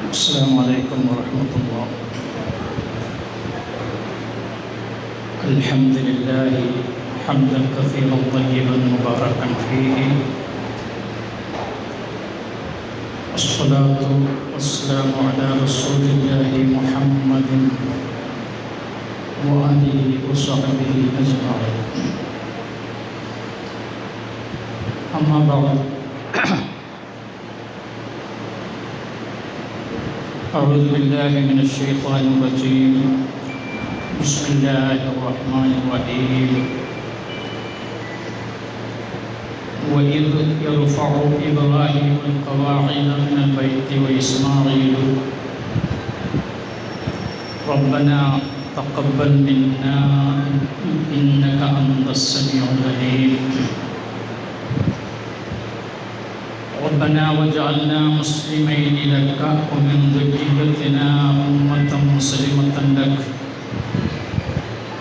السلام عليكم ورحمة الله. الحمد لله حمدا كثيرا طيبا مباركا فيه، والصلاة والسلام على رسول الله محمد وآله وصحبه أجمعين. أما بعد، أعوذ بالله من الشيطان الرجيم. بسم الله الرحمن الرحيم. وإذ يرفع إبراهيم القواعد من البيت وإسماعيل ربنا تقبل منا إنك أنت السميع العليم. ربنا واجعلنا مسلمين لك ومن ذريتنا أمة مسلمة لك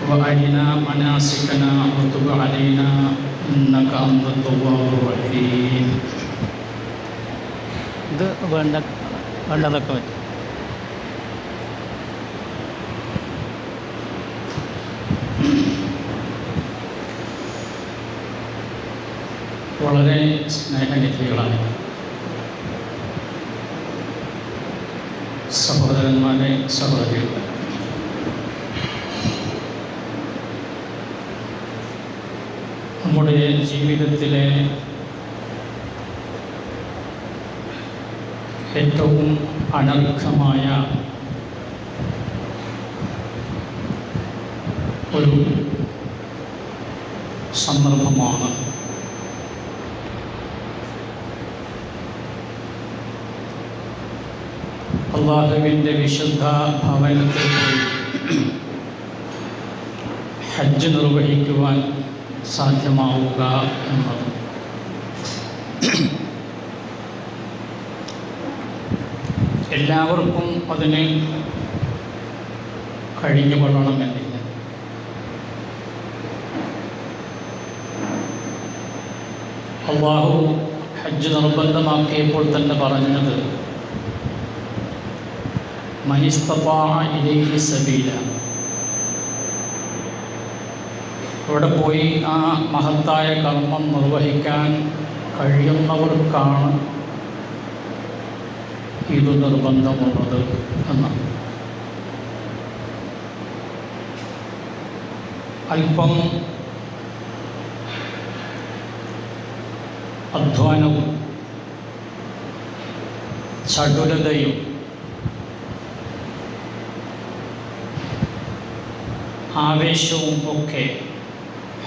وأرنا مناسكنا وتب علينا إنك أنت التواب الرحيم. ഇത് വേണ്ടതൊക്കെ പറ്റും. വളരെ സ്നേഹനിധികളായ സഹോദരന്മാരെ, സഹോദരികളെ, നമ്മുടെ ജീവിതത്തിലെ ഏറ്റവും അനർഘമായ ഒരു സന്ദർഭമാണ് അല്ലാഹുവിൻ്റെ വിശുദ്ധ ഭവനത്തിൽ പോയി ഹജ്ജ് നിർവഹിക്കുവാൻ സാധ്യമാവുക എന്നത്. എല്ലാവർക്കും അതിന് കഴിഞ്ഞുകൊള്ളണമെന്നില്ല. അല്ലാഹു ഹജ്ജ് നിർബന്ധമാക്കിയപ്പോൾ തന്നെ പറഞ്ഞത് മനിസ്തതാഅ ഇലൈഹി സബീല. അവിടെ പോയി ആ മഹത്തായ കർമ്മം നിർവഹിക്കാൻ കഴിയുന്നവർക്കാണ് ഇത് നിർബന്ധമുള്ളത് എന്നാണ്. അല്പം അധ്വാനവും ചടുലതയും ആവേശവും ഒക്കെ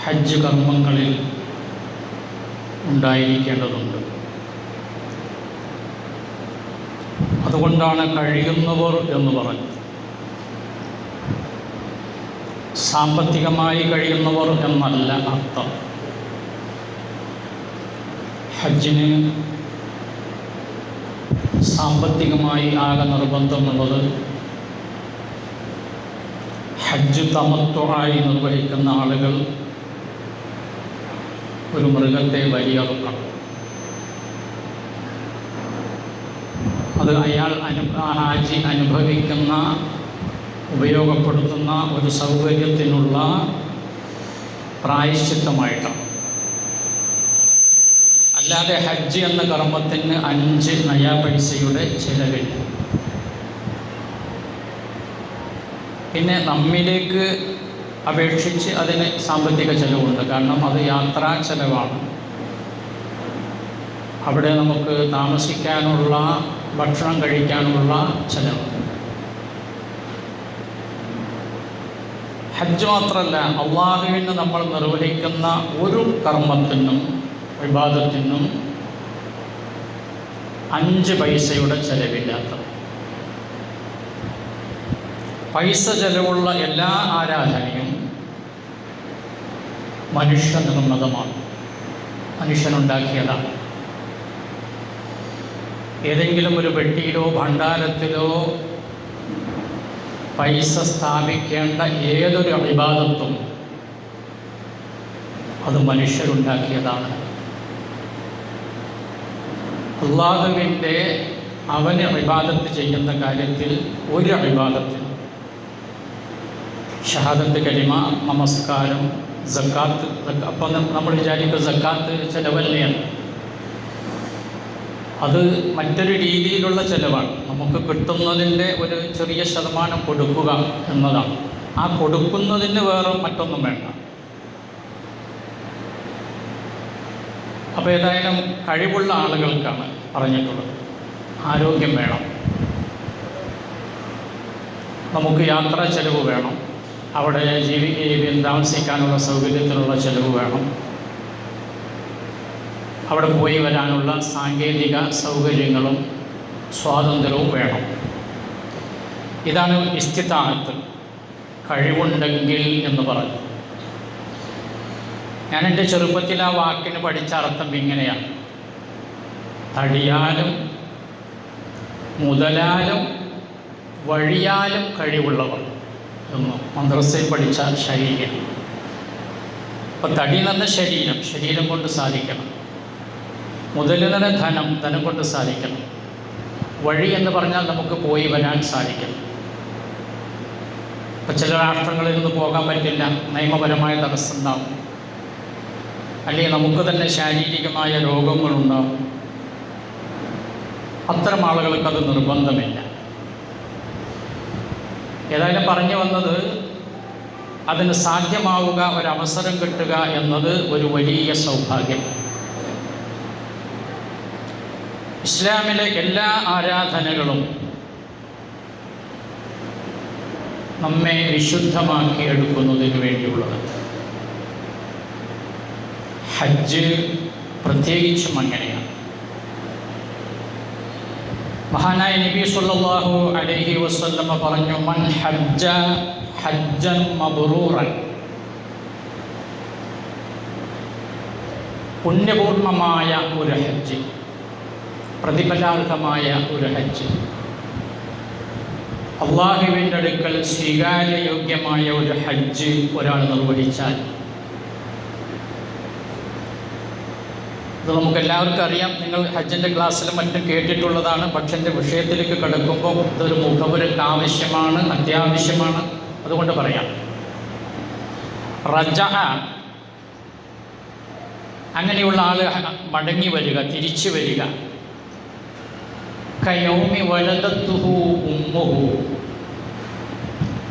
ഹജ്ജ് കർമ്മങ്ങളിൽ ഉണ്ടായിരിക്കേണ്ടതുണ്ട്. അതുകൊണ്ടാണ് കഴിയുന്നവർ എന്ന് പറഞ്ഞത്. സാമ്പത്തികമായി കഴിയുന്നവർ എന്നല്ല അർത്ഥം. ഹജ്ജിന് സാമ്പത്തികമായി ആകെ നിർബന്ധമുള്ളത് ഹജ്ജ് തമത്തുആയി നിർവഹിക്കുന്ന ആളുകൾ ഒരു മൃഗത്തെ ബലിയറുക്കണം. അത് അയാൾ ഹാജി അനുഭവിക്കുന്ന, ഉപയോഗപ്പെടുത്തുന്ന ഒരു സൗകര്യത്തിനുള്ള പ്രായശ്ചിത്തമായിട്ടാണ്. അല്ലാതെ ഹജ്ജ് എന്ന കർമ്മത്തിന് 5 നയാ പൈസയുടെ ചിലവില്ല. പിന്നെ നമ്മിലേക്ക് അപേക്ഷിച്ച് അതിന് സാമ്പത്തിക ചെലവുണ്ട്. കാരണം അത് യാത്രാ ചെലവാണ്. അവിടെ നമുക്ക് താമസിക്കാനുള്ള, ഭക്ഷണം കഴിക്കാനുള്ള ചെലവ്. ഹജ്ജ് മാത്രമല്ല, അല്ലാഹുവിന് നമ്മൾ നിർവഹിക്കുന്ന ഒരു കർമ്മത്തിനും ഇബാദത്തിനും 5 പൈസയുടെ ചെലവില്ലാത്ത, പൈസ ചെലവുള്ള എല്ലാ ആരാധനയും മനുഷ്യനിർമ്മിതമാണ്, മനുഷ്യനുണ്ടാക്കിയതാണ്. ഏതെങ്കിലും ഒരു പെട്ടിയിലോ ഭണ്ഡാരത്തിലോ പൈസ സ്ഥാപിക്കേണ്ട ഏതൊരു ഇബാദത്തും അത് മനുഷ്യരുണ്ടാക്കിയതാണ്. അല്ലാഹുവിൻ്റെ അവന് ഇബാദത്ത് ചെയ്യുന്ന കാര്യത്തിൽ ഒരു ഇബാദത്തിനും ഷഹാദത്ത് കലിമ, നമസ്കാരം, സക്കാത്ത്. അപ്പം നമ്മൾ വിചാരിക്കും സക്കാത്ത് ചിലവല്ലേന്ന്. അത് മറ്റൊരു രീതിയിലുള്ള ചിലവാണ്. നമുക്ക് കിട്ടുന്നതിൻ്റെ ഒരു ചെറിയ ശതമാനം കൊടുക്കുക എന്നതാണ്. ആ കൊടുക്കുന്നതിന് വേറെ മറ്റൊന്നും വേണ്ട. അപ്പോൾ ഏതായാലും കഴിവുള്ള ആളുകൾക്കാണ് പറഞ്ഞിട്ടുള്ളത്. ആരോഗ്യം വേണം, നമുക്ക് യാത്രാ ചെലവ് വേണം, അവിടെ താമസിക്കാനുള്ള സൗകര്യത്തിനുള്ള ചെലവ് വേണം, അവിടെ പോയി വരാനുള്ള സാങ്കേതിക സൗകര്യങ്ങളും സ്വാതന്ത്ര്യവും വേണം. ഇതാണ് ഇസ്തിതാഅത്ത്, കഴിവുണ്ടെങ്കിൽ എന്ന് പറഞ്ഞു. ഞാൻ എൻ്റെ ചെറുപ്പത്തിൽ ആ വാക്കിന് പഠിച്ച അർത്ഥം ഇങ്ങനെയാണ്: തടിയാലും മുതലാലും വഴിയാലും കഴിവുള്ളവർ എന്ന് മദ്രസയിൽ പഠിച്ച ശൈലിയാണ്. അപ്പം തടി എന്ന് പറഞ്ഞ ശരീരം കൊണ്ട് സാധിക്കണം. മുതൽ എന്ന് പറഞ്ഞ ധനം കൊണ്ട് സാധിക്കണം. വഴി എന്ന് പറഞ്ഞാൽ നമുക്ക് പോയി വരാൻ സാധിക്കണം. ഇപ്പം ചില രാഷ്ട്രങ്ങളിൽ നിന്ന് പോകാൻ പറ്റില്ല, നിയമപരമായ തടസ്സം ഉണ്ടാവും, അല്ലെങ്കിൽ നമുക്ക് തന്നെ ശാരീരികമായ രോഗങ്ങളുണ്ടാവും. അത്തരം ആളുകൾക്ക് അത് നിർബന്ധമില്ല. ഏതായാലും പറഞ്ഞു വന്നത്, അതിന് സാധ്യമാവുക, ഒരവസരം കിട്ടുക എന്നത് ഒരു വലിയ സൗഭാഗ്യം. ഇസ്ലാമിലെ എല്ലാ ആരാധനകളും നമ്മെ വിശുദ്ധമാക്കി എടുക്കുന്നതിന് വേണ്ടിയുള്ളത്. ഹജ്ജ് പ്രത്യേകിച്ചും അങ്ങനെയാണ്. മഹാനായ നബി സല്ലല്ലാഹു അലൈഹി വസല്ലമ പറഞ്ഞു, മൻ ഹജ്ജ ഹജ്ജൻ മബ്റൂറൻ, പുണ്യപൂർണമായ ഒരു ഹജ്ജ്, പ്രതിഫലാർഹമായ ഒരു ഹജ്ജ്, അള്ളാഹുവിൻ്റെ അടുക്കൽ സ്വീകാര്യയോഗ്യമായ ഒരു ഹജ്ജ് ഒരാൾ നിർവഹിച്ചാൽ, ഇത് നമുക്കെല്ലാവർക്കും അറിയാം. നിങ്ങൾ ഹജ്ജിൻ്റെ ക്ലാസ്സിലും മറ്റും കേട്ടിട്ടുള്ളതാണ്. പക്ഷേ എൻ്റെ വിഷയത്തിലേക്ക് കടക്കുമ്പോൾ ഇതൊരു മുഖവുരക്ക് ആവശ്യമാണ്, അത്യാവശ്യമാണ്. അതുകൊണ്ട് പറയാം. റജഅ, അങ്ങനെയുള്ള ആൾ മടങ്ങി വരിക, തിരിച്ചു വരിക. കയൗമി വലദത്തുഹു ഉമ്മുഹു,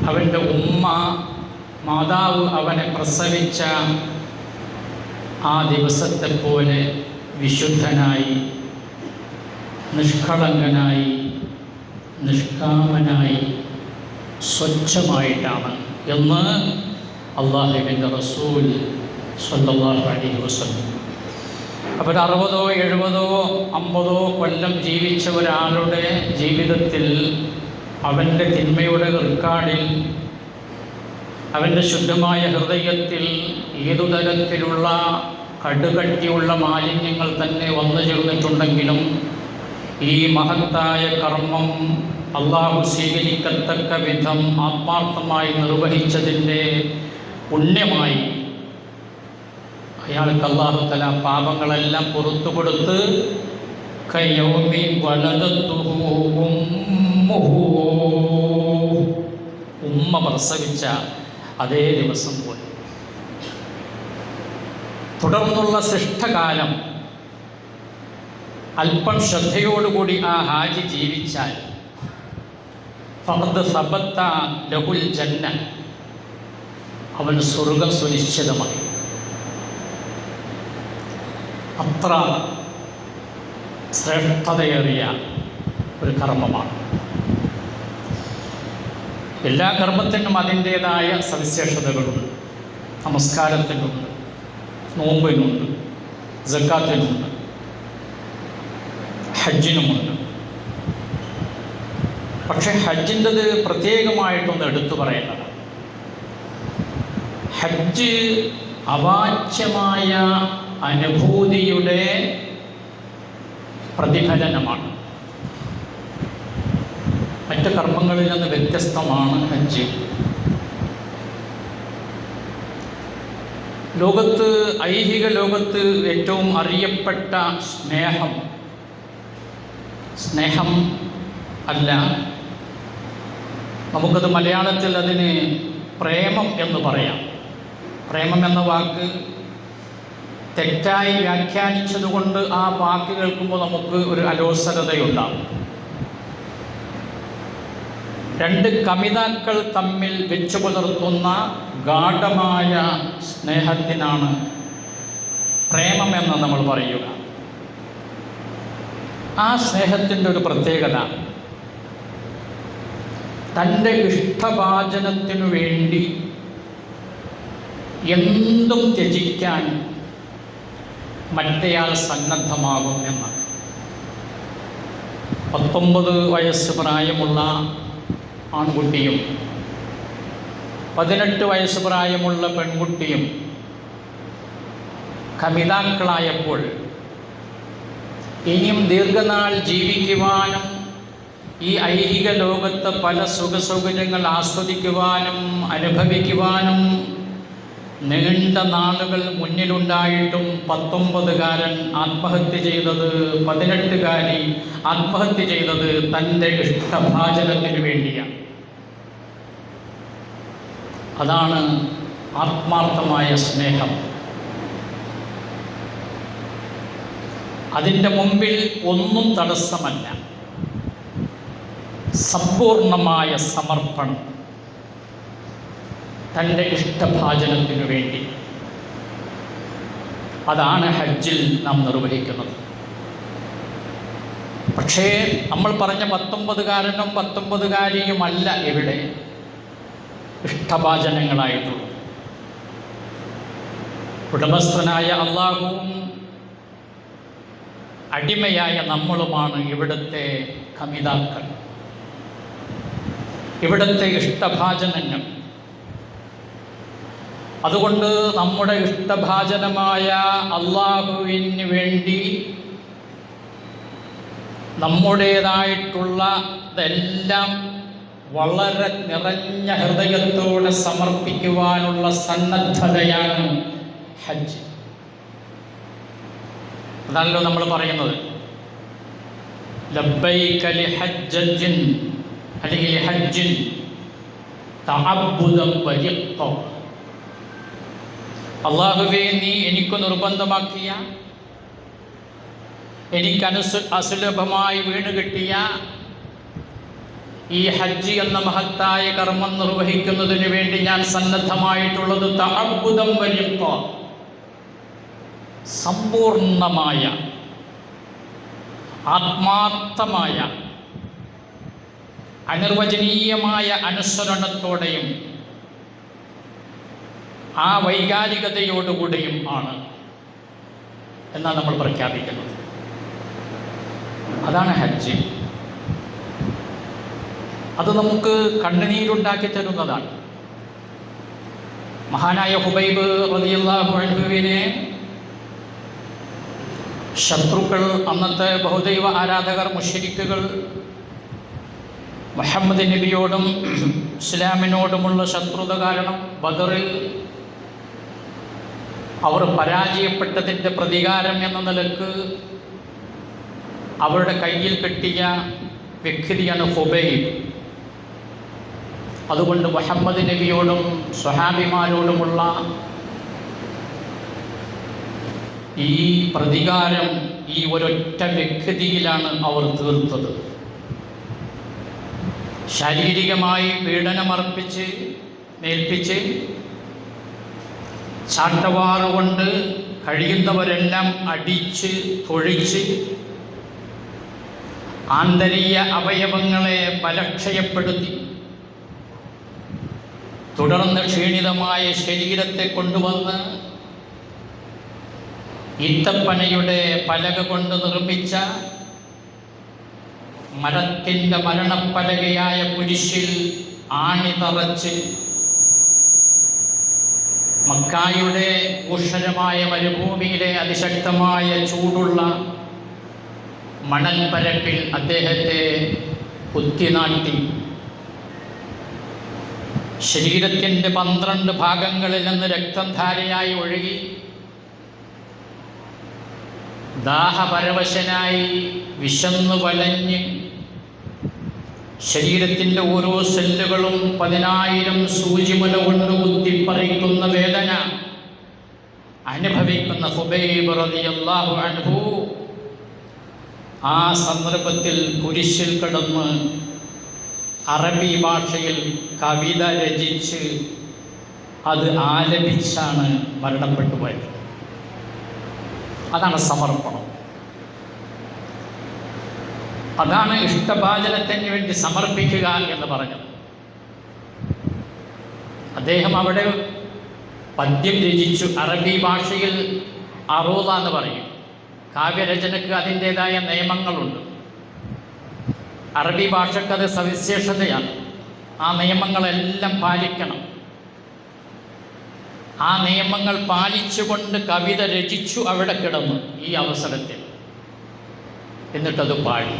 അവൻ്റെ ഉമ്മ, മാതാവ് അവനെ പ്രസവിച്ച ആ ദിവസത്തെ പോലെ വിശുദ്ധനായി, നിഷ്കളങ്കനായി, നിഷ്കാമനായി, സ്വച്ഛമായിട്ടാണ് എന്ന് അല്ലാഹുവിൻ്റെ റസൂൽ സ്വല്ലല്ലാഹു അലൈഹി വസല്ലം. അപ്പോൾ 60, 70, 50 കൊല്ലം ജീവിച്ച ഒരാളുടെ ജീവിതത്തിൽ അവൻ്റെ തിന്മയുടെ റെക്കോർഡിൽ, അവൻ്റെ ശുദ്ധമായ ഹൃദയത്തിൽ ഏതു തരത്തിലുള്ള കടുകട്ടിയുള്ള മാലിന്യങ്ങൾ തന്നെ വന്നു ചേർന്നിട്ടുണ്ടെങ്കിലും ഈ മഹത്തായ കർമ്മം അള്ളാഹു സ്വീകരിക്കത്തക്ക വിധം ആത്മാർത്ഥമായി നിർവഹിച്ചതിൻ്റെ പുണ്യമായി അയാൾക്ക് അല്ലാഹു തആല പാപങ്ങളെല്ലാം പുറത്തു കൊടുത്ത് കയൗമി വലദത്തുഹു ഉമ്മുഹു, ഉമ്മ പ്രസവിച്ച അതേ ദിവസം പോലെ. തുടർന്നുള്ള ശിഷ്ടകാലം അല്പം ശ്രദ്ധയോടുകൂടി ആ ഹാജി ജീവിച്ചാൽ ഫഖദ് സബത്ത ലഹുൽ ജന്ന, അവന് സ്വർഗം സുനിശ്ചിതമായി. അത്ര ശ്രേഷ്ഠതയേറിയ ഒരു കർമ്മമാണ്. എല്ലാ കർമ്മത്തിനും അതിൻ്റേതായ സവിശേഷതകളുണ്ട്. നമസ്കാരത്തിനുണ്ട്, നോമ്പിനുണ്ട്, സക്കാത്തിനുണ്ട്, ഹജ്ജിനുമുണ്ട്. പക്ഷെ ഹജ്ജിൻ്റെത് പ്രത്യേകമായിട്ടൊന്ന് എടുത്തു പറയേണ്ടതാണ്. ഹജ്ജ് അവാച്യമായ അനുഭൂതിയുടെ പ്രതിഫലനമാണ്. മറ്റ് കർമ്മങ്ങളിൽ നിന്ന് വ്യത്യസ്തമാണ് ഹജ്ജ്. ലോകത്ത്, ഐഹിക ലോകത്ത് ഏറ്റവും അറിയപ്പെട്ട സ്നേഹം സ്നേഹം അല്ല, നമുക്കത് മലയാളത്തിൽ അതിന് പ്രേമം എന്ന് പറയാം. പ്രേമം എന്ന വാക്ക് തെറ്റായി വ്യാഖ്യാനിച്ചതുകൊണ്ട് ആ വാക്ക് കേൾക്കുമ്പോൾ നമുക്ക് ഒരു അലോസരതയുണ്ടാകും. രണ്ട് കമിതാക്കൾ തമ്മിൽ വെച്ചു പുലർത്തുന്ന ഗാഢമായ സ്നേഹത്തിനാണ് പ്രേമമെന്ന് നമ്മൾ പറയുക. ആ സ്നേഹത്തിൻ്റെ ഒരു പ്രത്യേകത, തൻ്റെ ഇഷ്ടഭാജനത്തിനു വേണ്ടി എന്തും ത്യജിക്കാൻ മറ്റേയാൾ സന്നദ്ധമാകും എന്നാണ്. 19 വയസ്സ് പ്രായമുള്ള ആൺകുട്ടിയും 18 വയസ്സ് പ്രായമുള്ള പെൺകുട്ടിയും കമിതാക്കളായപ്പോൾ ഇനിയും ദീർഘനാൾ ജീവിക്കുവാനും ഈ ഐഹിക ലോകത്ത് പല സുഖസൗകര്യങ്ങൾ ആസ്വദിക്കുവാനും അനുഭവിക്കുവാനും നീണ്ട നാളുകൾ മുന്നിലുണ്ടായിട്ടും 19കാരൻ ആത്മഹത്യ ചെയ്തത്, 18കാരി ആത്മഹത്യ ചെയ്തത് തൻ്റെ ഇഷ്ടഭാജനത്തിന് വേണ്ടിയാണ്. അതാണ് ആത്മാർത്ഥമായ സ്നേഹം. അതിൻ്റെ മുമ്പിൽ ഒന്നും തടസ്സമല്ല. സമ്പൂർണമായ സമർപ്പണം തൻ്റെ ഇഷ്ടഭാജനത്തിനു വേണ്ടി. അതാണ് ഹജ്ജിൽ നാം നിർവഹിക്കുന്നത്. പക്ഷേ നമ്മൾ പറഞ്ഞ 19കാരനും 19കാരിയുമല്ല ഇവിടെ ഇഷ്ടഭാജനങ്ങളായിട്ടുള്ളൂ. ഉടമസ്ഥനായ അള്ളാഹുവും അടിമയായ നമ്മളുമാണ് ഇവിടുത്തെ കമിതാക്കൾ, ഇവിടുത്തെ ഇഷ്ടഭാജനങ്ങൾ. അതുകൊണ്ട് നമ്മുടെ ഇഷ്ടഭാജനമായ അള്ളാഹുവിന് വേണ്ടി നമ്മുടേതായിട്ടുള്ളതെല്ലാം വളരെ നിറഞ്ഞ ഹൃദയത്തോടെ സമർപ്പിക്കുവാനുള്ള സന്നദ്ധതയാണ് ഹജ്ജ്. അതാണല്ലോ നമ്മൾ പറയുന്നത്, ലബ്ബൈക ലിഹജ്ജിൻ അല്ലെങ്കിൽ ലിഹജ്ജിൻ തഅബ്ബുദൻ വരിഖ. അല്ലാഹുവേ, നീ എനിക്ക് നിർബന്ധമാക്കിയ, എനിക്ക് അസുലഭമായി വീണ് കിട്ടിയ ഈ ഹജ്ജ് എന്ന മഹത്തായ കർമ്മം നിർവഹിക്കുന്നതിന് വേണ്ടി ഞാൻ സന്നദ്ധമായിട്ടുള്ളത് തഅബ്ബുദൻ വരിഖ, സമ്പൂർണമായ ആത്മാർത്ഥമായ അനിർവചനീയമായ അനുസരണത്തോടെയും ആ വൈകാരികതയോടുകൂടിയും ആണ് എന്നാണ് നമ്മൾ പ്രഖ്യാപിക്കുന്നത്. അതാണ് ഹജ്ജ്. അത് നമുക്ക് കണ്ണുനീരുണ്ടാക്കി തരുന്നതാണ്. മഹാനായ ഹുബൈബ് റളിയല്ലാഹു അൻഹുവിനെ ശത്രുക്കൾ, അന്നത്തെ ബഹുദൈവ ആരാധകർ, മുശ്രിക്കുകൾ മുഹമ്മദ് നബിയോടും ഇസ്ലാമിനോടുമുള്ള ശത്രുത കാരണം ബദറിൽ അവർ പരാജയപ്പെട്ടതിൻ്റെ പ്രതികാരം എന്ന നിലക്ക് അവരുടെ കയ്യിൽ കിട്ടിയ വ്യക്തിയാണ് ഹുബൈബ്. അതുകൊണ്ട് മുഹമ്മദ് നബിയോടും സ്വഹാബിമാരോടുമുള്ള ഈ പ്രതികാരം ഈ ഒരൊറ്റ വ്യക്തിയിലാണ് അവർ തീർത്തത്. ശാരീരികമായി പീഡനമർപ്പിച്ച് നേൽപ്പിച്ച് ചാട്ടവാറുകൊണ്ട് കഴിയുന്നവരെല്ലാം അടിച്ച് തൊഴിച്ച് ആന്തരീയ അവയവങ്ങളെ ബലക്ഷയപ്പെടുത്തി തുടർന്ന് ക്ഷീണിതമായ ശരീരത്തെ കൊണ്ടുവന്ന് ഈത്തപ്പനയുടെ പലക കൊണ്ട് നിർമ്മിച്ച മരത്തിൻ്റെ മരണപ്പലകയായ കുരിശിൽ ആണി തറച്ച് മക്കായുടെ ഉഷ്ണമായ മരുഭൂമിയിലെ അതിശക്തമായ ചൂടുള്ള മണൽപ്പരപ്പിൽ അദ്ദേഹത്തെ കുത്തിനാട്ടി ശരീരത്തിൻ്റെ 12 ഭാഗങ്ങളിൽ നിന്ന് രക്തം ധാരയായി ഒഴുകി ദാഹപരവശനായി വിശന്നു വലഞ്ഞ് ശരീരത്തിൻ്റെ ഓരോ സെല്ലുകളും 10,000 സൂചിമുന കൊണ്ട് കുത്തിപ്പറിക്കുന്ന വേദന അനുഭവിക്കുന്ന ഖുബൈബ് റളിയല്ലാഹു അൻഹു ആ സന്ദർഭത്തിൽ കുരിശിൽ കിടന്ന് അറബി ഭാഷയിൽ കവിത രചിച്ച് അത് ആലപിച്ചാണ് മരണപ്പെട്ടു പോയത്. അതാണ് സമർപ്പണം. അതാണ് ഇഷ്ടഭാജനത്തിന് വേണ്ടി സമർപ്പിക്കുക എന്ന് പറഞ്ഞത്. അദ്ദേഹം അവിടെ പദ്യം രചിച്ചു. അറബി ഭാഷയിൽ അറൂദ എന്ന് പറയും. കാവ്യരചനയ്ക്ക് അതിൻ്റേതായ നിയമങ്ങളുണ്ട്. അറബി ഭാഷയ്ക്ക് അത് സവിശേഷതയാണ്. ആ നിയമങ്ങളെല്ലാം പാലിക്കണം. ആ നിയമങ്ങൾ പാലിച്ചുകൊണ്ട് കവിത രചിച്ചു അവിടെ കിടന്നു ഈ അവസരത്തിൽ. എന്നിട്ടത് പാടി.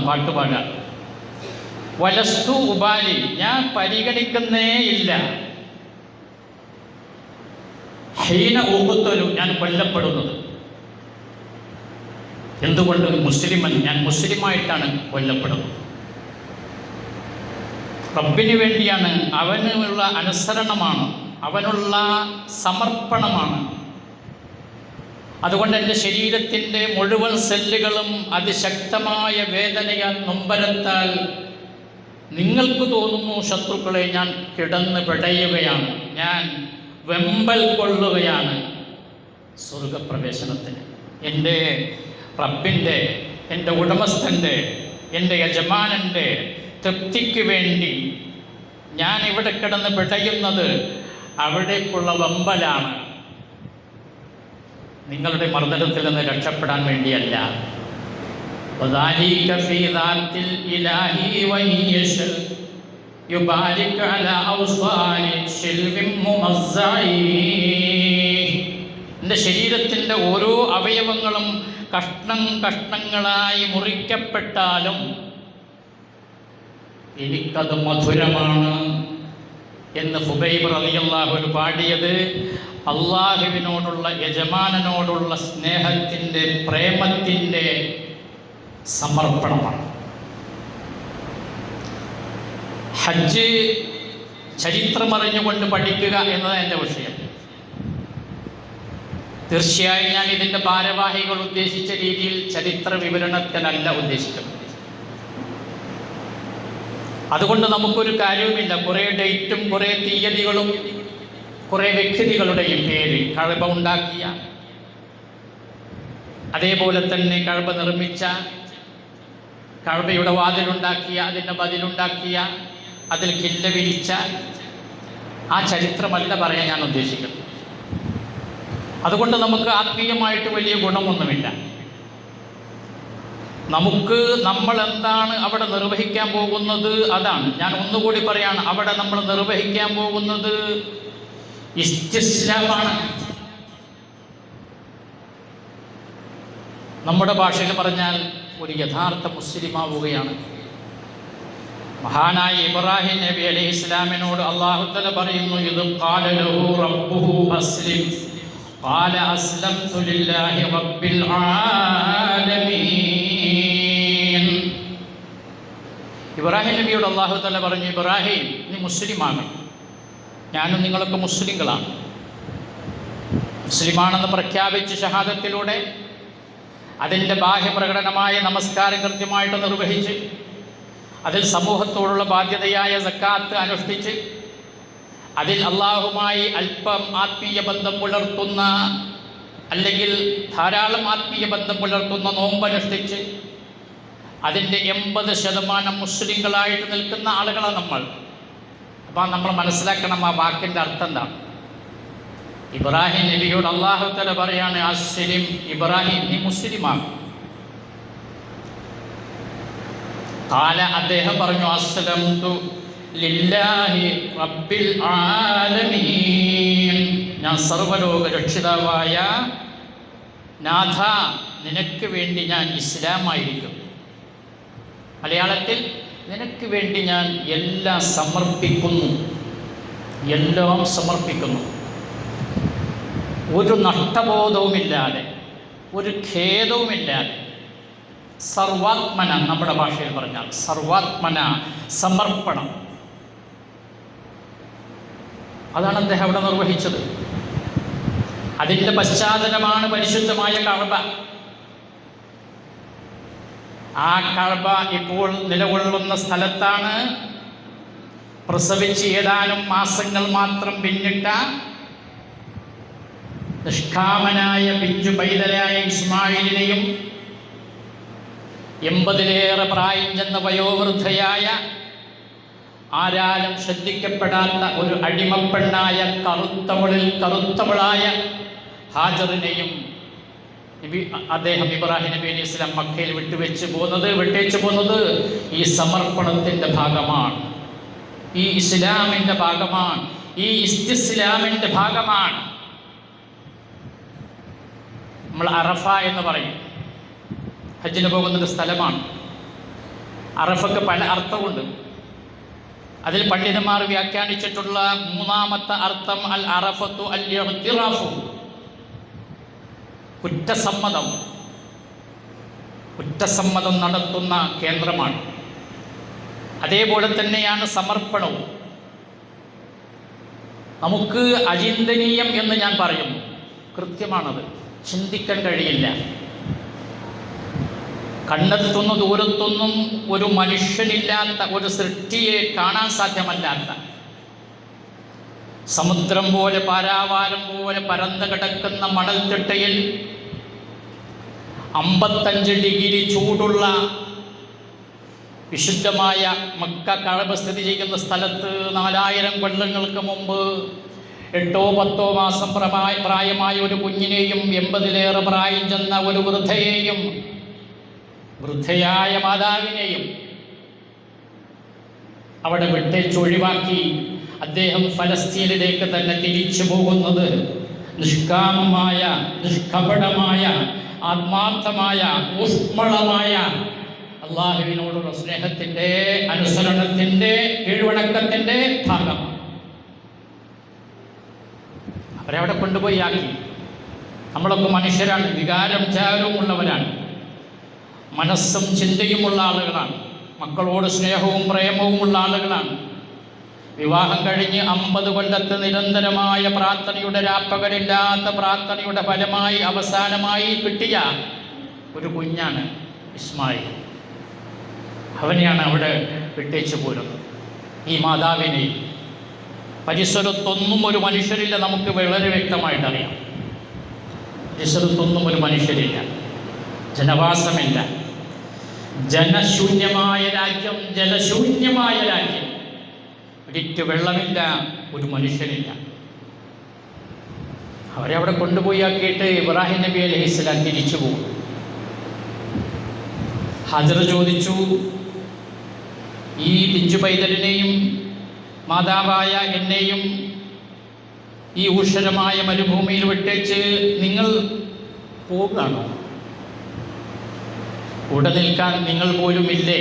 പാട്ടുപാടാൻ. വലസ്തു ഉബാലി, ഞാൻ പരിഗണിക്കുന്നേ ഇല്ല. ഹീന ഊഹുത്തലു, ഞാൻ കൊല്ലപ്പെടുന്നത്. എന്തുകൊണ്ട്? മുസ്ലിമൻ, ഞാൻ മുസ്ലിമായിട്ടാണ് കൊല്ലപ്പെടുന്നത്. റബ്ബിന് വേണ്ടിയാണ്, അവനുള്ള അനുസരണമാണ്, അവനുള്ള സമർപ്പണമാണ്. അതുകൊണ്ട് എൻ്റെ ശരീരത്തിൻ്റെ മുഴുവൻ സെല്ലുകളും അതിശക്തമായ വേദനയാൽ നൊമ്പരത്താൽ നിങ്ങൾക്ക് തോന്നുന്നു ശത്രുക്കളെ ഞാൻ കിടന്ന് പിടയുകയാണ്, ഞാൻ വെമ്പൽ കൊള്ളുകയാണ് സ്വർഗപ്രവേശനത്തിന്. എൻ്റെ റബ്ബിൻ്റെ, എൻ്റെ ഉടമസ്ഥൻ്റെ, എൻ്റെ യജമാനൻ്റെ തൃപ്തിക്ക് വേണ്ടി ഞാൻ ഇവിടെ കിടന്ന് പിടയുന്നത് അവിടേക്കുള്ള വെമ്പലാണ്, നിങ്ങളുടെ മർദ്ദനത്തിൽ നിന്ന് രക്ഷപ്പെടാൻ വേണ്ടിയല്ല. എൻ്റെ ശരീരത്തിൻ്റെ ഓരോ അവയവങ്ങളും കഷ്ണങ്ങളായി മുറിക്കപ്പെട്ടാലും എനിക്കത് മധുരമാണ് എന്ന് ഖുബൈബ് റളിയല്ലാഹു അൻഹു പാടിയത് അള്ളാഹുവിനോടുള്ള, യജമാനനോടുള്ള സ്നേഹത്തിൻ്റെ, പ്രേമത്തിൻ്റെ സമർപ്പണമാണ്. ഹജ്ജ് ചരിത്രമറിഞ്ഞുകൊണ്ട് പഠിക്കുക എന്നത് എൻ്റെ വിഷയം. തീർച്ചയായും ഞാൻ ഇതിൻ്റെ ഭാരവാഹികൾ ഉദ്ദേശിച്ച രീതിയിൽ ചരിത്ര വിവരണത്തിനല്ല ഉദ്ദേശിക്കുന്നത്. അതുകൊണ്ട് നമുക്കൊരു കാര്യവുമില്ല. കുറേ ഡേറ്റും കുറേ തീയതികളും കുറേ വ്യക്തികളുടെയും പേര്, കഅബ ഉണ്ടാക്കിയ, അതേപോലെ തന്നെ കഅബ നിർമ്മിച്ച, കഅബയുടെ വാതിലുണ്ടാക്കിയ, അതിൻ്റെ ബദിലുണ്ടാക്കിയ, അതിൽ കില്ല വിരിച്ച ആ ചരിത്രമല്ല പറയാൻ ഞാൻ ഉദ്ദേശിക്കുന്നത്. അതുകൊണ്ട് നമുക്ക് ആത്മീയമായിട്ട് വലിയ ഗുണമൊന്നുമില്ല. നമുക്ക് നമ്മൾ എന്താണ് അവിടെ നിർവഹിക്കാൻ പോകുന്നത് അതാണ്. ഞാൻ ഒന്നുകൂടി പറയാണ്, അവിടെ നമ്മൾ നിർവഹിക്കാൻ പോകുന്നത് ഇസ്തിസ്ലാമാണ്. നമ്മുടെ ഭാഷയിൽ പറഞ്ഞാൽ ഒരു യഥാർത്ഥ മുസ്ലിമാവുകയാണ്. മഹാനായ ഇബ്രാഹിം നബി അലൈഹി ഇസ്ലാമിനോട് അല്ലാഹു തആല പറയുന്നു, ഇത് ഖാല ലഹു റബ്ബുഹു അസ്ലിം ഖാല അസ്ലംതു ലില്ലാഹി റബ്ബിൽ ആലമീൻ. ഇബ്രാഹിം നബിയോട് അല്ലാഹു തആല പറഞ്ഞു, ഇബ്രാഹിം നീ മുസ്ലിമാണ്, ഞാനും നിങ്ങളൊക്കെ മുസ്ലിങ്ങളാണ്. മുസ്ലിമാണെന്ന് പ്രഖ്യാപിച്ച് ഷഹാദത്തിലൂടെ അതിൻ്റെ ബാഹ്യപ്രകടനമായ നമസ്കാരം കൃത്യമായിട്ട് നിർവഹിച്ച് അതിൽ സമൂഹത്തോടുള്ള ബാധ്യതയായ സക്കാത്ത് അനുഷ്ഠിച്ച് അതിൽ അള്ളാഹുമായി അല്പം ആത്മീയ ബന്ധം പുലർത്തുന്ന, അല്ലെങ്കിൽ ധാരാളം ആത്മീയ ബന്ധം പുലർത്തുന്ന നോമ്പനുഷ്ഠിച്ച് അതിൻ്റെ 80% മുസ്ലിങ്ങളായിട്ട് നിൽക്കുന്ന ആളുകളാണ് നമ്മൾ. അപ്പം നമ്മൾ മനസ്സിലാക്കണം ആ വാക്കിൻ്റെ അർത്ഥം എന്താണ്. ഇബ്രാഹിം നബിയോട് അല്ലാഹു തആല പറയാണ്, അസ്ലിം, ഇബ്രാഹിം നീ മുസ്ലിമാണ്. ഖാല, അദ്ദേഹം പറഞ്ഞു, അസ്ലംതു ലില്ലാഹി റബ്ബിൽ ആലമീൻ. ഞാൻ സർവ്വലോക രക്ഷിതാവായ നാഥ, നിനക്ക് വേണ്ടി ഞാൻ ഇസ്ലാമായിരിക്കും. മലയാളത്തിൽ നിനക്ക് വേണ്ടി ഞാൻ എല്ലാം സമർപ്പിക്കുന്നു, എല്ലാം സമർപ്പിക്കുന്നു. ഒരു നഷ്ടബോധവുമില്ലാതെ, ഒരു ഖേദവുമില്ലാതെ, സർവാത്മന, നമ്മുടെ ഭാഷയിൽ പറഞ്ഞാൽ സർവാത്മന സമർപ്പണം. അതാണ് അദ്ദേഹം അവിടെ നിർവഹിച്ചത്. അതിൻ്റെ പശ്ചാത്തലമാണ് പരിശുദ്ധമായ കഅബ. ആ കഅബ ഇപ്പോൾ നിലകൊള്ളുന്ന സ്ഥലത്താണ് പ്രസവിച്ച് ഏതാനും മാസങ്ങൾ മാത്രം പിന്നിട്ട നിഷ്കാമനായ പിഞ്ചു പൈതലായ ഇസ്മായിലിനെയും 80-ലേറെ പ്രായം ചെന്ന വയോവൃദ്ധയായ ആരാലും ശ്രദ്ധിക്കപ്പെടാത്ത ഒരു അടിമപ്പെണ്ണായ കറുത്തവളായ ഹാജറിനെയും അദ്ദേഹം ഇബ്രാഹിം നബി അലൈഹി സ്വലാം മക്കയിൽ വിട്ടേച്ചു പോകുന്നത് ഈ സമർപ്പണത്തിൻ്റെ ഭാഗമാണ്, ഈ ഇസ്ലാമിൻ്റെ ഭാഗമാണ്, ഈ ഇസ്തിസ്ലാമിൻ്റെ ഭാഗമാണ്. നമ്മൾ അറഫ എന്ന് പറയും, ഹജ്ജിന് പോകുന്നൊരു സ്ഥലമാണ്. അറഫക്ക് പല അർത്ഥമുണ്ട്. അതിൽ പണ്ഡിതന്മാർ വ്യാഖ്യാനിച്ചിട്ടുള്ള മൂന്നാമത്തെ അർത്ഥം അൽ അറഫത്തു അൽ ഇഅ്തിറാഫു, കുറ്റസമ്മതം നടത്തുന്ന കേന്ദ്രമാണ്. അതേപോലെ തന്നെയാണ് സമർപ്പണവും. നമുക്ക് അചിന്തനീയം എന്ന് ഞാൻ പറയുന്നു, കൃത്യമാണത്, ചിന്തിക്കാൻ കഴിയില്ല. കണ്ണെത്തുന്ന ദൂരത്തൊന്നും ഒരു മനുഷ്യനില്ലാത്ത, ഒരു സൃഷ്ടിയെ കാണാൻ സാധ്യമല്ലാത്ത, സമുദ്രം പോലെ പാരാവാരം പോലെ പരന്നു കിടക്കുന്ന മണൽത്തിട്ടയിൽ 55 ഡിഗ്രി ചൂടുള്ള വിശുദ്ധമായ മക്ക കഅബ സ്ഥിതി ചെയ്യുന്ന സ്ഥലത്ത് 4000 കൊല്ലങ്ങൾക്ക് മുമ്പ് 8-10 മാസം പ്രായമായ ഒരു കുഞ്ഞിനെയും 80-ലേറെ പ്രായം ചെന്ന ഒരു വൃദ്ധയായ മാതാവിനെയും അവിടെ വിട്ടേച്ചൊഴിവാക്കി അദ്ദേഹം ഫലസ്തീനിലേക്ക് തന്നെ തിരിച്ചു പോകുന്നത് നിഷ്കാമമായ, നിഷ്കപടമായ, ആത്മാർത്ഥമായ, ഊഷ്മളമായ അള്ളാഹുവിനോടുള്ള സ്നേഹത്തിൻ്റെ, അനുസരണത്തിൻ്റെ, കീഴ്വണക്കത്തിൻ്റെ ഭാഗമാണ്. അവരവിടെ കൊണ്ടുപോയി ആക്കി. നമ്മളൊക്കെ മനുഷ്യരാണ്, വിചാരവും ഉള്ളവരാണ്, മനസ്സും ചിന്തയുമുള്ള ആളുകളാണ്, മക്കളോട് സ്നേഹവും പ്രേമവും ഉള്ള ആളുകളാണ്. വിവാഹം കഴിഞ്ഞ് 50 കൊല്ലത്ത് നിരന്തരമായ പ്രാർത്ഥനയുടെ, രാപ്പകലില്ലാത്ത പ്രാർത്ഥനയുടെ ഫലമായി അവസാനമായി കിട്ടിയ ഒരു കുഞ്ഞാണ് ഇസ്മായിൽ. അവനെയാണ് അവിടെ വിട്ടേച്ചു പോരുന്നത്. ഈ മാതാവിനെ പരിസരത്തൊന്നും ഒരു മനുഷ്യരില്ല, നമുക്ക് വളരെ വ്യക്തമായിട്ടറിയാം. പരിസരത്തൊന്നും ഒരു മനുഷ്യരില്ല, ജനവാസമില്ല, ജനശൂന്യമായ രാജ്യം, ജലശൂന്യമായ രാജ്യം, ഒരിറ്റ് വെള്ളമില്ല, ഒരു മനുഷ്യനില്ല. അവരെ അവിടെ കൊണ്ടുപോയി ആക്കിയിട്ട് ഇബ്രാഹിം നബി അലൈഹി സ്വലാം തിരിച്ചു പോകും. ഹാജർ ചോദിച്ചു, ഈ പിഞ്ചു പൈതലിനെയും മാതാവായ എന്നെയും ഈ ഊഷരമായ മരുഭൂമിയിൽ വിട്ടേച്ച് നിങ്ങൾ പോകുകയാണോ? കൂടെ നിൽക്കാൻ നിങ്ങൾ പോലും ഇല്ലേ?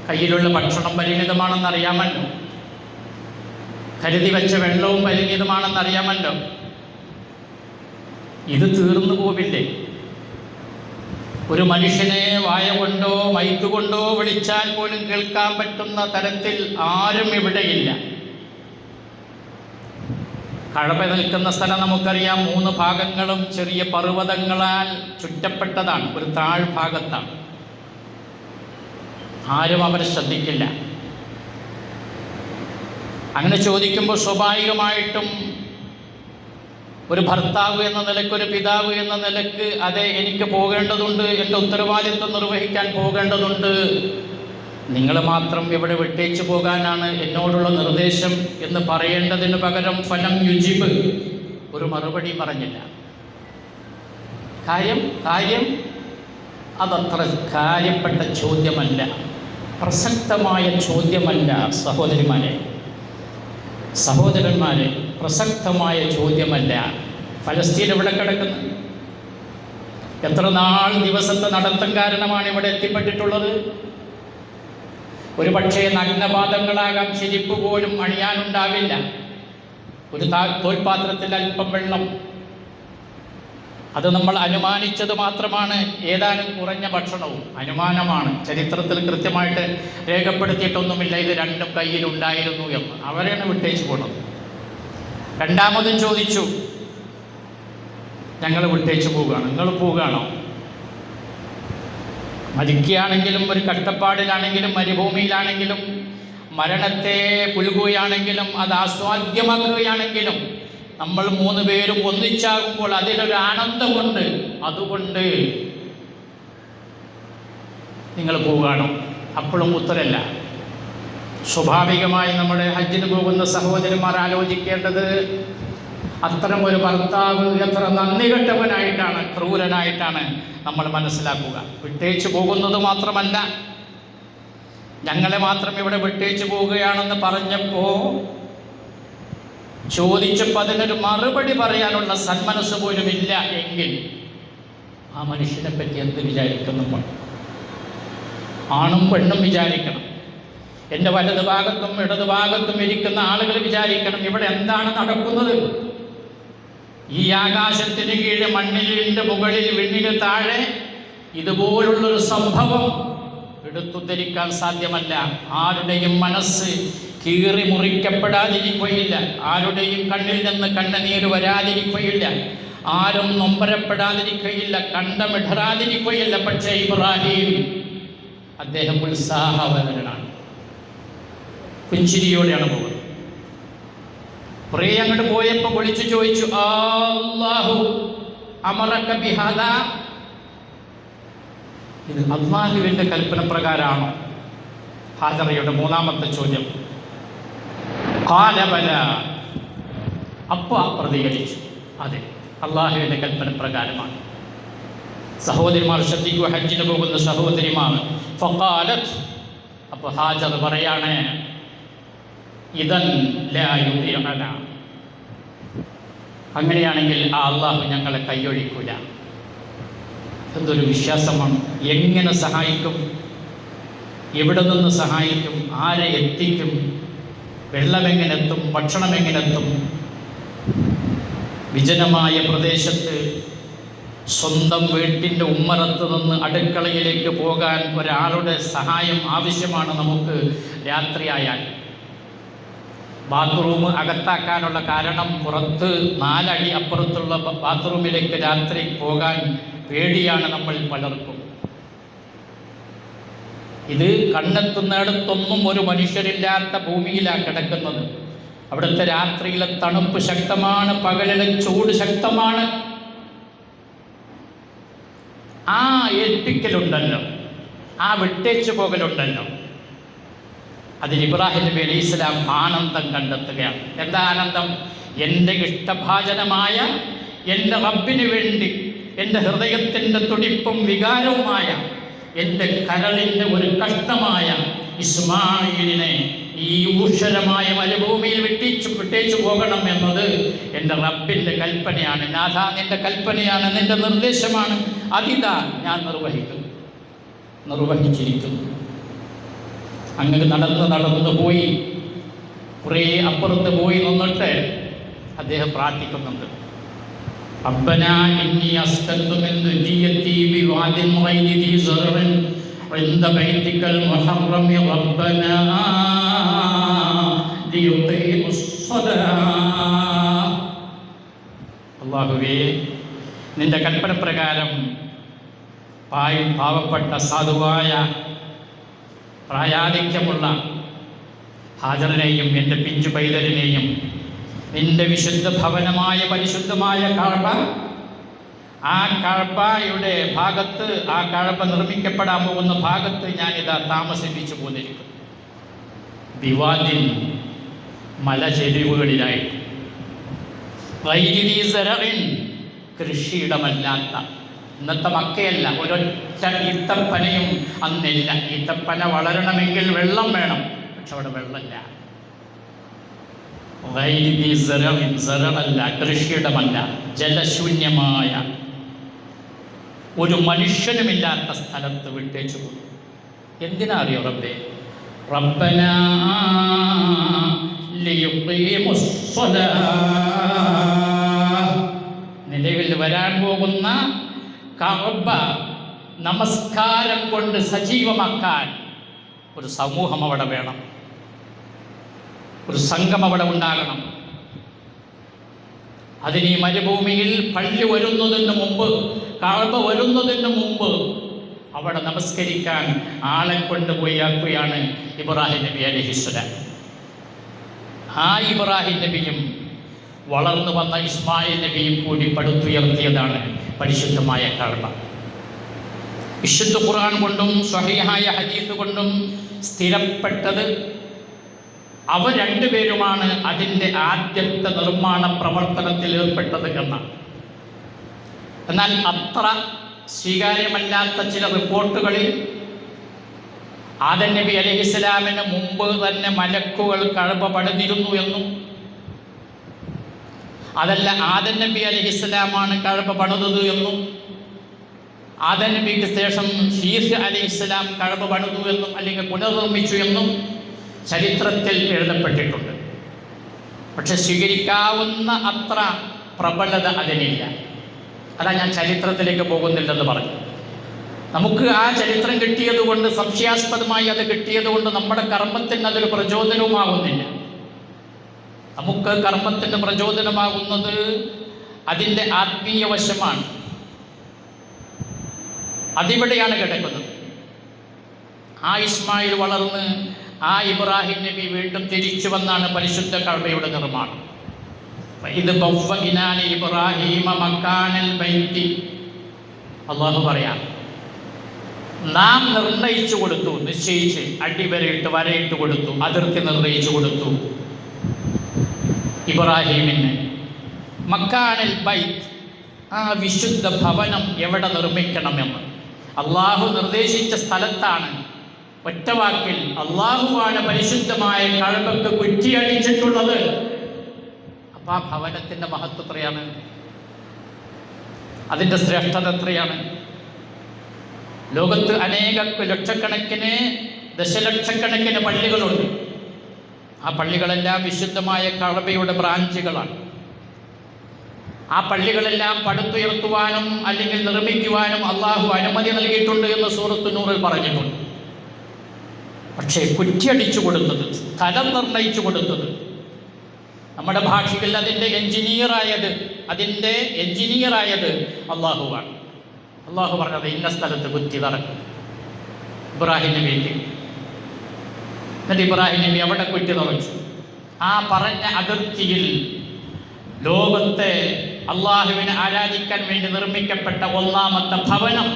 കയ്യിലുള്ള ഭക്ഷണം പരിമിതമാണെന്നറിയാമല്ലോ, കരുതി വെച്ച വെള്ളവും പരിമിതമാണെന്നറിയാമല്ലോ. ഇത് തീർന്നു പോവില്ലേ? ഒരു മനുഷ്യനെ വായ കൊണ്ടോ മൈക്ക് കൊണ്ടോ വിളിച്ചാൽ പോലും കേൾക്കാൻ പറ്റുന്ന തരത്തിൽ ആരും ഇവിടെയില്ല. കഅബ നിൽക്കുന്ന സ്ഥലം നമുക്കറിയാം, 3 ഭാഗങ്ങളും ചെറിയ പർവ്വതങ്ങളാൽ ചുറ്റപ്പെട്ടതാണ്, ഒരു താഴ്ഭാഗത്താണ്. ആരും അവരെ ശ്രദ്ധിക്കില്ല. അങ്ങനെ ചോദിക്കുമ്പോൾ സ്വാഭാവികമായിട്ടും ഒരു ഭർത്താവ് എന്ന നിലക്ക്, ഒരു പിതാവ് എന്ന നിലക്ക്, അതെ എനിക്ക് പോകേണ്ടതുണ്ട്, എൻ്റെ ഉത്തരവാദിത്വം നിർവഹിക്കാൻ പോകേണ്ടതുണ്ട്, നിങ്ങൾ മാത്രം ഇവിടെ വിട്ടേച്ചു പോകാനാണ് എന്നോടുള്ള നിർദ്ദേശം എന്ന് പറയേണ്ടതിന് പകരം ഫലം യുജിബ്, ഒരു മറുപടി പറഞ്ഞില്ല. കാര്യം അതത്ര കാര്യപ്പെട്ട ചോദ്യമല്ല. പ്രസക്തമായ ചോദ്യമല്ല സഹോദരന്മാരെ, പ്രസക്തമായ ചോദ്യമല്ല. ഫലസ്തീൻ എവിടെ കിടക്കുന്നു? എത്ര നാൾ ദിവസത്തെ നടത്തം കാരണമാണ് ഇവിടെ എത്തിപ്പെട്ടിട്ടുള്ളത്? ഒരു പക്ഷേ നഗ്നപാദങ്ങളാകാം, ചെരിപ്പ് പോലും അണിയാനുണ്ടാവില്ല. ഒരു തോൽപാത്രത്തിൽ അല്പം വെള്ളം, അത് നമ്മൾ അനുമാനിച്ചത് മാത്രമാണ്. ഏതാനും കുറഞ്ഞ ഭക്ഷണവും അനുമാനമാണ്. ചരിത്രത്തിൽ കൃത്യമായിട്ട് രേഖപ്പെടുത്തിയിട്ടൊന്നുമില്ല ഇത് രണ്ടും കയ്യിലുണ്ടായിരുന്നു എന്ന്. അവരെയാണ് വിട്ടേച്ചു പോണത്. രണ്ടാമതും ചോദിച്ചു, ഞങ്ങൾ വിട്ടേച്ചു പോവുകയാണ്, നിങ്ങൾ പോവുകയാണോ? മരിക്കുകയാണെങ്കിലും ഒരു കഷ്ടപ്പാടിലാണെങ്കിലും മരുഭൂമിയിലാണെങ്കിലും മരണത്തെ പുൽകുകയാണെങ്കിലും അത് ആസ്വാദ്യമാക്കുകയാണെങ്കിലും നമ്മൾ 3 പേരും ഒന്നിച്ചാകുമ്പോൾ അതിലൊരു ആനന്ദമുണ്ട്. അതുകൊണ്ട് നിങ്ങൾ പോവുകയാണോ? അപ്പോഴും ഉത്തരല്ല. സ്വാഭാവികമായി നമ്മുടെ ഹജ്ജിന് പോകുന്ന സഹോദരന്മാർ ആലോചിക്കേണ്ടത്, അത്തരം ഒരു ഭർത്താവ് എത്ര നന്ദി കെട്ടവനായിട്ടാണ്, ക്രൂരനായിട്ടാണ് നമ്മൾ മനസ്സിലാക്കുക. വിട്ടേച്ചു പോകുന്നത് മാത്രമല്ല, ഞങ്ങളെ മാത്രം ഇവിടെ വിട്ടേച്ചു പോവുകയാണെന്ന് പറഞ്ഞപ്പോൾ, ചോദിച്ചപ്പോൾ അതിനൊരു മറുപടി പറയാനുള്ള സന്മനസ് പോലും ഇല്ല എങ്കിൽ ആ മനുഷ്യനെ പറ്റി എന്ത് വിചാരിക്കും നമ്മൾ? ആണും പെണ്ണും വിചാരിക്കണം. എൻ്റെ വലതു ഭാഗത്തും ഇടതു ഭാഗത്തും ഇരിക്കുന്ന ആളുകൾ വിചാരിക്കണം, ഇവിടെ എന്താണ് നടക്കുന്നത്? ഈ ആകാശത്തിന് കീഴ്, മണ്ണിലിൻ്റെ മുകളിൽ, വിണ്ണിന് താഴെ ഇതുപോലുള്ളൊരു സംഭവം എടുത്തുദ്ധരിക്കാൻ സാധ്യമല്ല. ആരുടെയും മനസ്സ് കീറി മുറിക്കപ്പെടാതിരിക്കുകയില്ല, ആരുടെയും കണ്ണിൽ നിന്ന് കണ്ണുനീര് വരാതിരിക്കുകയില്ല, ആരും നൊമ്പരപ്പെടാതിരിക്കുകയില്ല, കണ്ടമിടറാതിരിക്കുകയില്ല. പക്ഷേ ഇബ്രാഹിം, അദ്ദേഹം ഉത്സാഹവരനാണ്, പുഞ്ചിരിയോടെയാണ് പോകുന്നത്. കുറേ അങ്ങോട്ട് പോയപ്പോൾ വിളിച്ചു ചോദിച്ചു, അല്ലാഹു അമറക ബിഹാദാ, ഇത് അല്ലാഹുവിൻ്റെ കൽപ്പന പ്രകാരമാണോ? ഹാജറയുടെ മൂന്നാമത്തെ ചോദ്യം. ഖാല ബല, അപ്പോൾ പ്രതികരിച്ചു, അതെ, അല്ലാഹുവിൻ്റെ കൽപ്പന പ്രകാരമാണ്. സഹോദരിമാർ ശ്രദ്ധിക്കുക, ഹജ്ജിന് പോകുന്ന സഹോദരിമാർ. ഫഖാലത്, അപ്പോൾ ഹാജർ പറയാണ്, ഇദൻ ലാ യുദിഅന, അങ്ങനെയാണെങ്കിൽ ആ അല്ലാഹു ഞങ്ങളെ കൈയൊഴിക്കൂല. എന്തൊരു വിശ്വാസമാണ്! എങ്ങനെ സഹായിക്കും? എവിടെ നിന്ന് സഹായിക്കും? ആരെ എത്തിക്കും? വെള്ളം എങ്ങനെത്തും? ഭക്ഷണം എങ്ങനെത്തും? വിജനമായ പ്രദേശത്ത് സ്വന്തം വീട്ടിൻ്റെ ഉമ്മറത്ത് നിന്ന് അടുക്കളയിലേക്ക് പോകാൻ ഒരാളുടെ സഹായം ആവശ്യമാണ് നമുക്ക് രാത്രിയായാൽ. ബാത്റൂം അകത്താക്കാനുള്ള കാരണം, പുറത്ത് 4 അടി അപ്പുറത്തുള്ള ബാത്റൂമിലേക്ക് രാത്രി പോകാൻ പേടിയാണ് നമ്മൾ പലർക്കും. ഇത് കണ്ണെത്തുന്നിടത്തൊന്നും ഒരു മനുഷ്യരില്ലാത്ത ഭൂമിയിലാണ് കിടക്കുന്നത്. അവിടുത്തെ രാത്രിയിലെ തണുപ്പ് ശക്തമാണ്, പകലിലെ ചൂട് ശക്തമാണ്. ആ ഏൽപ്പിക്കലുണ്ടല്ലോ, ആ വിട്ടേച്ചു പോകലുണ്ടല്ലോ, അതിൽ ഇബ്രാഹിം നബി അലൈഹി സ്വലാം ആനന്ദം കണ്ടെത്തുകയാണ്. എന്താ ആനന്ദം? എൻ്റെ ഇഷ്ടഭാജനമായ എൻ്റെ റബ്ബിന് വേണ്ടി എൻ്റെ ഹൃദയത്തിൻ്റെ തുടിപ്പും വികാരവുമായ എൻ്റെ കരളിൻ്റെ ഒരു കഷ്ടമായ ഇസ്മായിലിനെ ഈ ഊഷരമായ മരുഭൂമിയിൽ വിട്ടേച്ചു പോകണം എന്നത് എൻ്റെ റബ്ബിൻ്റെ കൽപ്പനയാണ്. നാഥ, നിൻ്റെ കൽപ്പനയാണ്, നിൻ്റെ നിർദ്ദേശമാണ്, അതിതാ ഞാൻ നിർവഹിച്ചിരിക്കുന്നു. അങ്ങനെ നടന്നു പോയി, കുറേ അപ്പുറത്ത് പോയി നിന്നിട്ട് അദ്ദേഹം പ്രാർത്ഥിക്കുന്നുണ്ട്. റബ്ബനാ ഇന്നി അസ്കന്തു മിൻ ദുരിയത്തി ബിവാദിൻ ഗൈരി ദി സറഇൻ ഇൻദ ബൈതികൽ മുഹറം റബ്ബനാ ലിയുഖീമുസ് സ്വലാഹ്. അല്ലാഹുവേ, നിന്റെ കൽപ്പന പ്രകാരം പാവപ്പെട്ട സാധുവായ പ്രായാധിക്യമുള്ള ഹാജറിനെയും എൻ്റെ പിഞ്ചു പൈതലിനെയും നിന്റെ വിശുദ്ധ ഭവനമായ പരിശുദ്ധമായ കഅബ, ആ കഅബയുടെ ഭാഗത്ത്, ആ കഅബ നിർമ്മിക്കപ്പെടാൻ പോകുന്ന ഭാഗത്ത് ഞാനിതാ താമസിപ്പിച്ചു പോന്നിരിക്കുന്നു. ബിവാദിൻ, മലചെരിവുകളിലായിട്ട്, ഗൈരി ദി സറഇൻ, കൃഷിയിടമല്ലാത്ത, ഇന്നത്തെ മക്കയല്ല, ഒരൊറ്റ ഈത്തപ്പനയും അന്നില്ല. ഈത്തപ്പന വളരണമെങ്കിൽ വെള്ളം വേണം, പക്ഷെ അവിടെ വെള്ളമില്ല. അല്ല, കൃഷിയിടമല്ല, ജലശൂന്യമായ ഒരു മനുഷ്യനുമില്ലാത്ത സ്ഥലത്ത് വിട്ടേച്ചു പോയി. എന്തിനാ അറിയോ റബ്ബേ? റബ്ബനാ നിലവിൽ വരാൻ പോകുന്ന കഅബ നമസ്കാരം കൊണ്ട് സജീവമാക്കാൻ ഒരു സമൂഹം അവിടെ വേണം, ഒരു സംഘം അവിടെ ഉണ്ടാകണം. അതിന് ഈ മരുഭൂമിയിൽ പള്ളി വരുന്നതിന് മുമ്പ്, കഅബ വരുന്നതിന് മുമ്പ് അവിടെ നമസ്കരിക്കാൻ ആളെ കൊണ്ടുപോയി ആക്കുകയാണ് ഇബ്രാഹിം നബി അലൈഹിസ്സലാം. ആ ഇബ്രാഹിം നബിയും വളർന്നു വന്ന ഇസ്മായിൽ നബിയും കൂടി പടുത്തുയർത്തിയതാണ് പരിശുദ്ധമായ കഅബ. വിശുദ്ധ ഖുർആൻ കൊണ്ടും സ്വഹീഹായ ഹദീസ് കൊണ്ടും സ്ഥിരപ്പെട്ടത് അവർ രണ്ടുപേരുമാണ് അതിൻ്റെ ആദ്യത്തെ നിർമ്മാണ പ്രവർത്തനത്തിൽ ഏർപ്പെട്ടത് എന്നാണ്. എന്നാൽ അത്ര സ്വീകാര്യമല്ലാത്ത ചില റിപ്പോർട്ടുകളിൽ ആദം നബി അലൈഹിസ്സലാമിന് മുമ്പ് തന്നെ മലക്കുകൾ കഅബ പണിതിരുന്നു എന്നും, അതല്ല ആദം നബി അലൈഹിസ്സലാമാണ് കഅബ പണിതത് എന്നും, ആദം നബിക്ക് ശേഷം ശീസ് അലൈഹിസ്സലാം കഅബ പണിതു എന്നും അല്ലെങ്കിൽ പുനർനിർമ്മിച്ചു എന്നും ചരിത്രത്തിൽ എഴുതപ്പെട്ടിട്ടുണ്ട്. പക്ഷെ സ്വീകരിക്കാവുന്ന അത്ര പ്രബലത അതിനില്ല. അതാ ഞാൻ ചരിത്രത്തിലേക്ക് പോകുന്നില്ലെന്ന് പറഞ്ഞു. നമുക്ക് ആ ചരിത്രം കിട്ടിയത് കൊണ്ട്, സംശയാസ്പദമായി അത് കിട്ടിയത് കൊണ്ട് നമ്മുടെ കർമ്മത്തിന് അതൊരു പ്രചോദനവുമാകുന്നില്ല. നമുക്ക് കർമ്മത്തിന് പ്രചോദനമാകുന്നത് അതിൻ്റെ ആത്മീയ വശമാണ്. അതിവിടെയാണ് കിടക്കുന്നത്. ആ ഇസ്മായിൽ വളർന്ന് ആ ഇബ്രാഹിം നബി വീണ്ടും തിരിച്ചു വന്നാണ് പരിശുദ്ധ കഅബയുടെ നിർമ്മാണം. ഇത് ഇബ്രാഹിമ മക്കാനൽ ബൈത്തി, അല്ലാഹു പറയാം, നാം നിർണയിച്ചു കൊടുത്തു, നിശ്ചയിച്ച് അടിവരയിട്ട് വരയിട്ട് കൊടുത്തു, അതിർത്തി നിർണയിച്ചു കൊടുത്തു ഇബ്രാഹിമിന്. മക്കാനൽ ബൈത്ത്, ആ വിശുദ്ധ ഭവനം എവിടെ നിർമ്മിക്കണമെന്ന് അള്ളാഹു നിർദ്ദേശിച്ച സ്ഥലത്താണ്. ഒറ്റവാക്കിൽ അള്ളാഹുവാണ് പരിശുദ്ധമായ കഅബക്ക് കുറ്റിയടിച്ചിട്ടുള്ളത്. അപ്പം ആ ഭവനത്തിൻ്റെ മഹത്വം എത്രയാണ്, അതിൻ്റെ ശ്രേഷ്ഠത എത്രയാണ്. ലോകത്ത് അനേക ലക്ഷക്കണക്കിന് ദശലക്ഷക്കണക്കിന് പള്ളികളുണ്ട്. ആ പള്ളികളെല്ലാം വിശുദ്ധമായ കഅബയുടെ ബ്രാഞ്ചുകളാണ്. ആ പള്ളികളെല്ലാം പടുത്തുയർത്തുവാനും അല്ലെങ്കിൽ നിർമ്മിക്കുവാനും അള്ളാഹു അനുമതി നൽകിയിട്ടുണ്ട് എന്ന് സൂറത്ത് നൂറിൽ പറഞ്ഞിട്ടുണ്ട്. പക്ഷേ കുറ്റിയടിച്ചു കൊടുത്തത്, സ്ഥലം നിർണയിച്ചു കൊടുത്തത്, നമ്മുടെ ഭാഷയിൽ അതിൻ്റെ എഞ്ചിനീയറായത് അള്ളാഹുവാണ്. അള്ളാഹു പറഞ്ഞത് ഇന്ന സ്ഥലത്ത് കുറ്റി നടക്കും ഇബ്രാഹിം നബിക്ക്. എന്നിട്ട് ഇബ്രാഹിം നബി അവിടെ കുറ്റി നിറച്ചു. ആ പറഞ്ഞ അതിർത്തിയിൽ ലോകത്തെ അള്ളാഹുവിനെ ആരാധിക്കാൻ വേണ്ടി നിർമ്മിക്കപ്പെട്ട ഒന്നാമത്തെ ഭവനം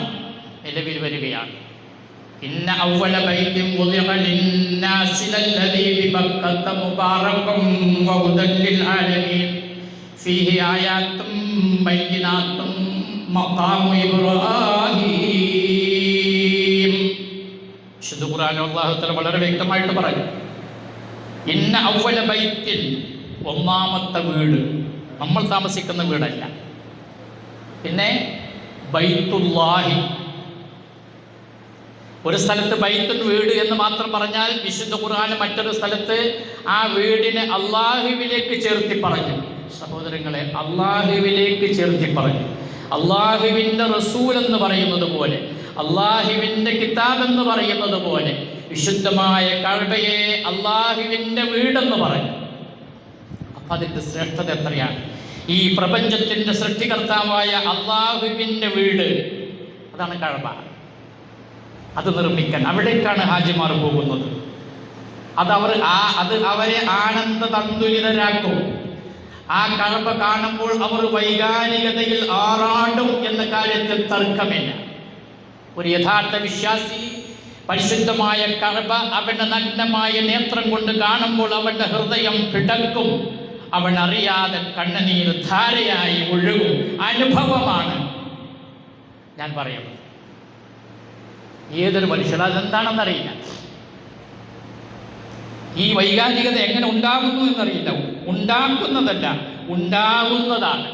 നിലവിൽ വരികയാണ്. ഇന്ന അവ്വല ബൈത്തിൻ വുദിഅ ലിന്നാസി ലല്ലദീ ബിബക്കത മുബാറകം വഹുദൻ ലിൽ ആലമീൻ ഫീഹി ആയാത്തും ബയ്യിനാത്തും മഖാമു ഇബ്രാഹീം. വിശുദ്ധ ഖുർആനിൽ അല്ലാഹു തആല വളരെ വ്യക്തമായിട്ട് പറഞ്ഞു, ഇന്ന അവ്വല ബൈത്തിൻ, ഒന്നാമത്തെ വീട്, നമ്മൾ താമസിക്കുന്ന വീടല്ല. പിന്നെ ബൈത്തുല്ലാഹി, ഒരു സ്ഥലത്ത് ബൈത്തുൽ വീട് എന്ന് മാത്രം പറഞ്ഞാൽ വിശുദ്ധ ഖുർആൻ മറ്റൊരു സ്ഥലത്ത് ആ വീടിനെ അള്ളാഹുവിലേക്ക് ചേർത്തി പറഞ്ഞു. സഹോദരങ്ങളെ, അള്ളാഹുവിലേക്ക് ചേർത്തി പറഞ്ഞു. അള്ളാഹുവിൻ്റെ റസൂൽ എന്ന് പറയുന്നത് പോലെ, അള്ളാഹുവിൻ്റെ കിതാബ് എന്ന് പറയുന്നത് പോലെ വിശുദ്ധമായ കഅബയെ അള്ളാഹുവിൻ്റെ വീടെന്ന് പറഞ്ഞു. അപ്പം അതിൻ്റെ ശ്രേഷ്ഠത എത്രയാണ്. ഈ പ്രപഞ്ചത്തിൻ്റെ സൃഷ്ടികർത്താവായ അള്ളാഹുവിൻ്റെ വീട്, അതാണ് കഅബ. അത് നിർമ്മിക്കാൻ അവിടേക്കാണ് ഹാജിമാർ പോകുന്നത്. അത് അവരെ ആനന്ദ തന്തുലിതരാക്കും. ആ കഅബ കാണുമ്പോൾ അവർ വൈകാരികതയിൽ ആറാടും എന്ന കാര്യത്തിൽ തർക്കമില്ല. ഒരു യഥാർത്ഥ വിശ്വാസി പരിശുദ്ധമായ കഅബ അവൻ്റെ നഗ്നമായ നേത്രം കൊണ്ട് കാണുമ്പോൾ അവൻ്റെ ഹൃദയം പിടക്കും. അവൻ അറിയാതെ കണ്ണുനീർ ധാരയായി ഒഴുകും. അനുഭവമാണ്. ഞാൻ പറയുന്നത്. ഏതൊരു മനുഷ്യൻ അതെന്താണെന്നറിയില്ല. ഈ വൈകാരികത എങ്ങനെ ഉണ്ടാകുന്നു എന്നറിയില്ല. ഉണ്ടാക്കുന്നതല്ല, ഉണ്ടാകുന്നതാണ്.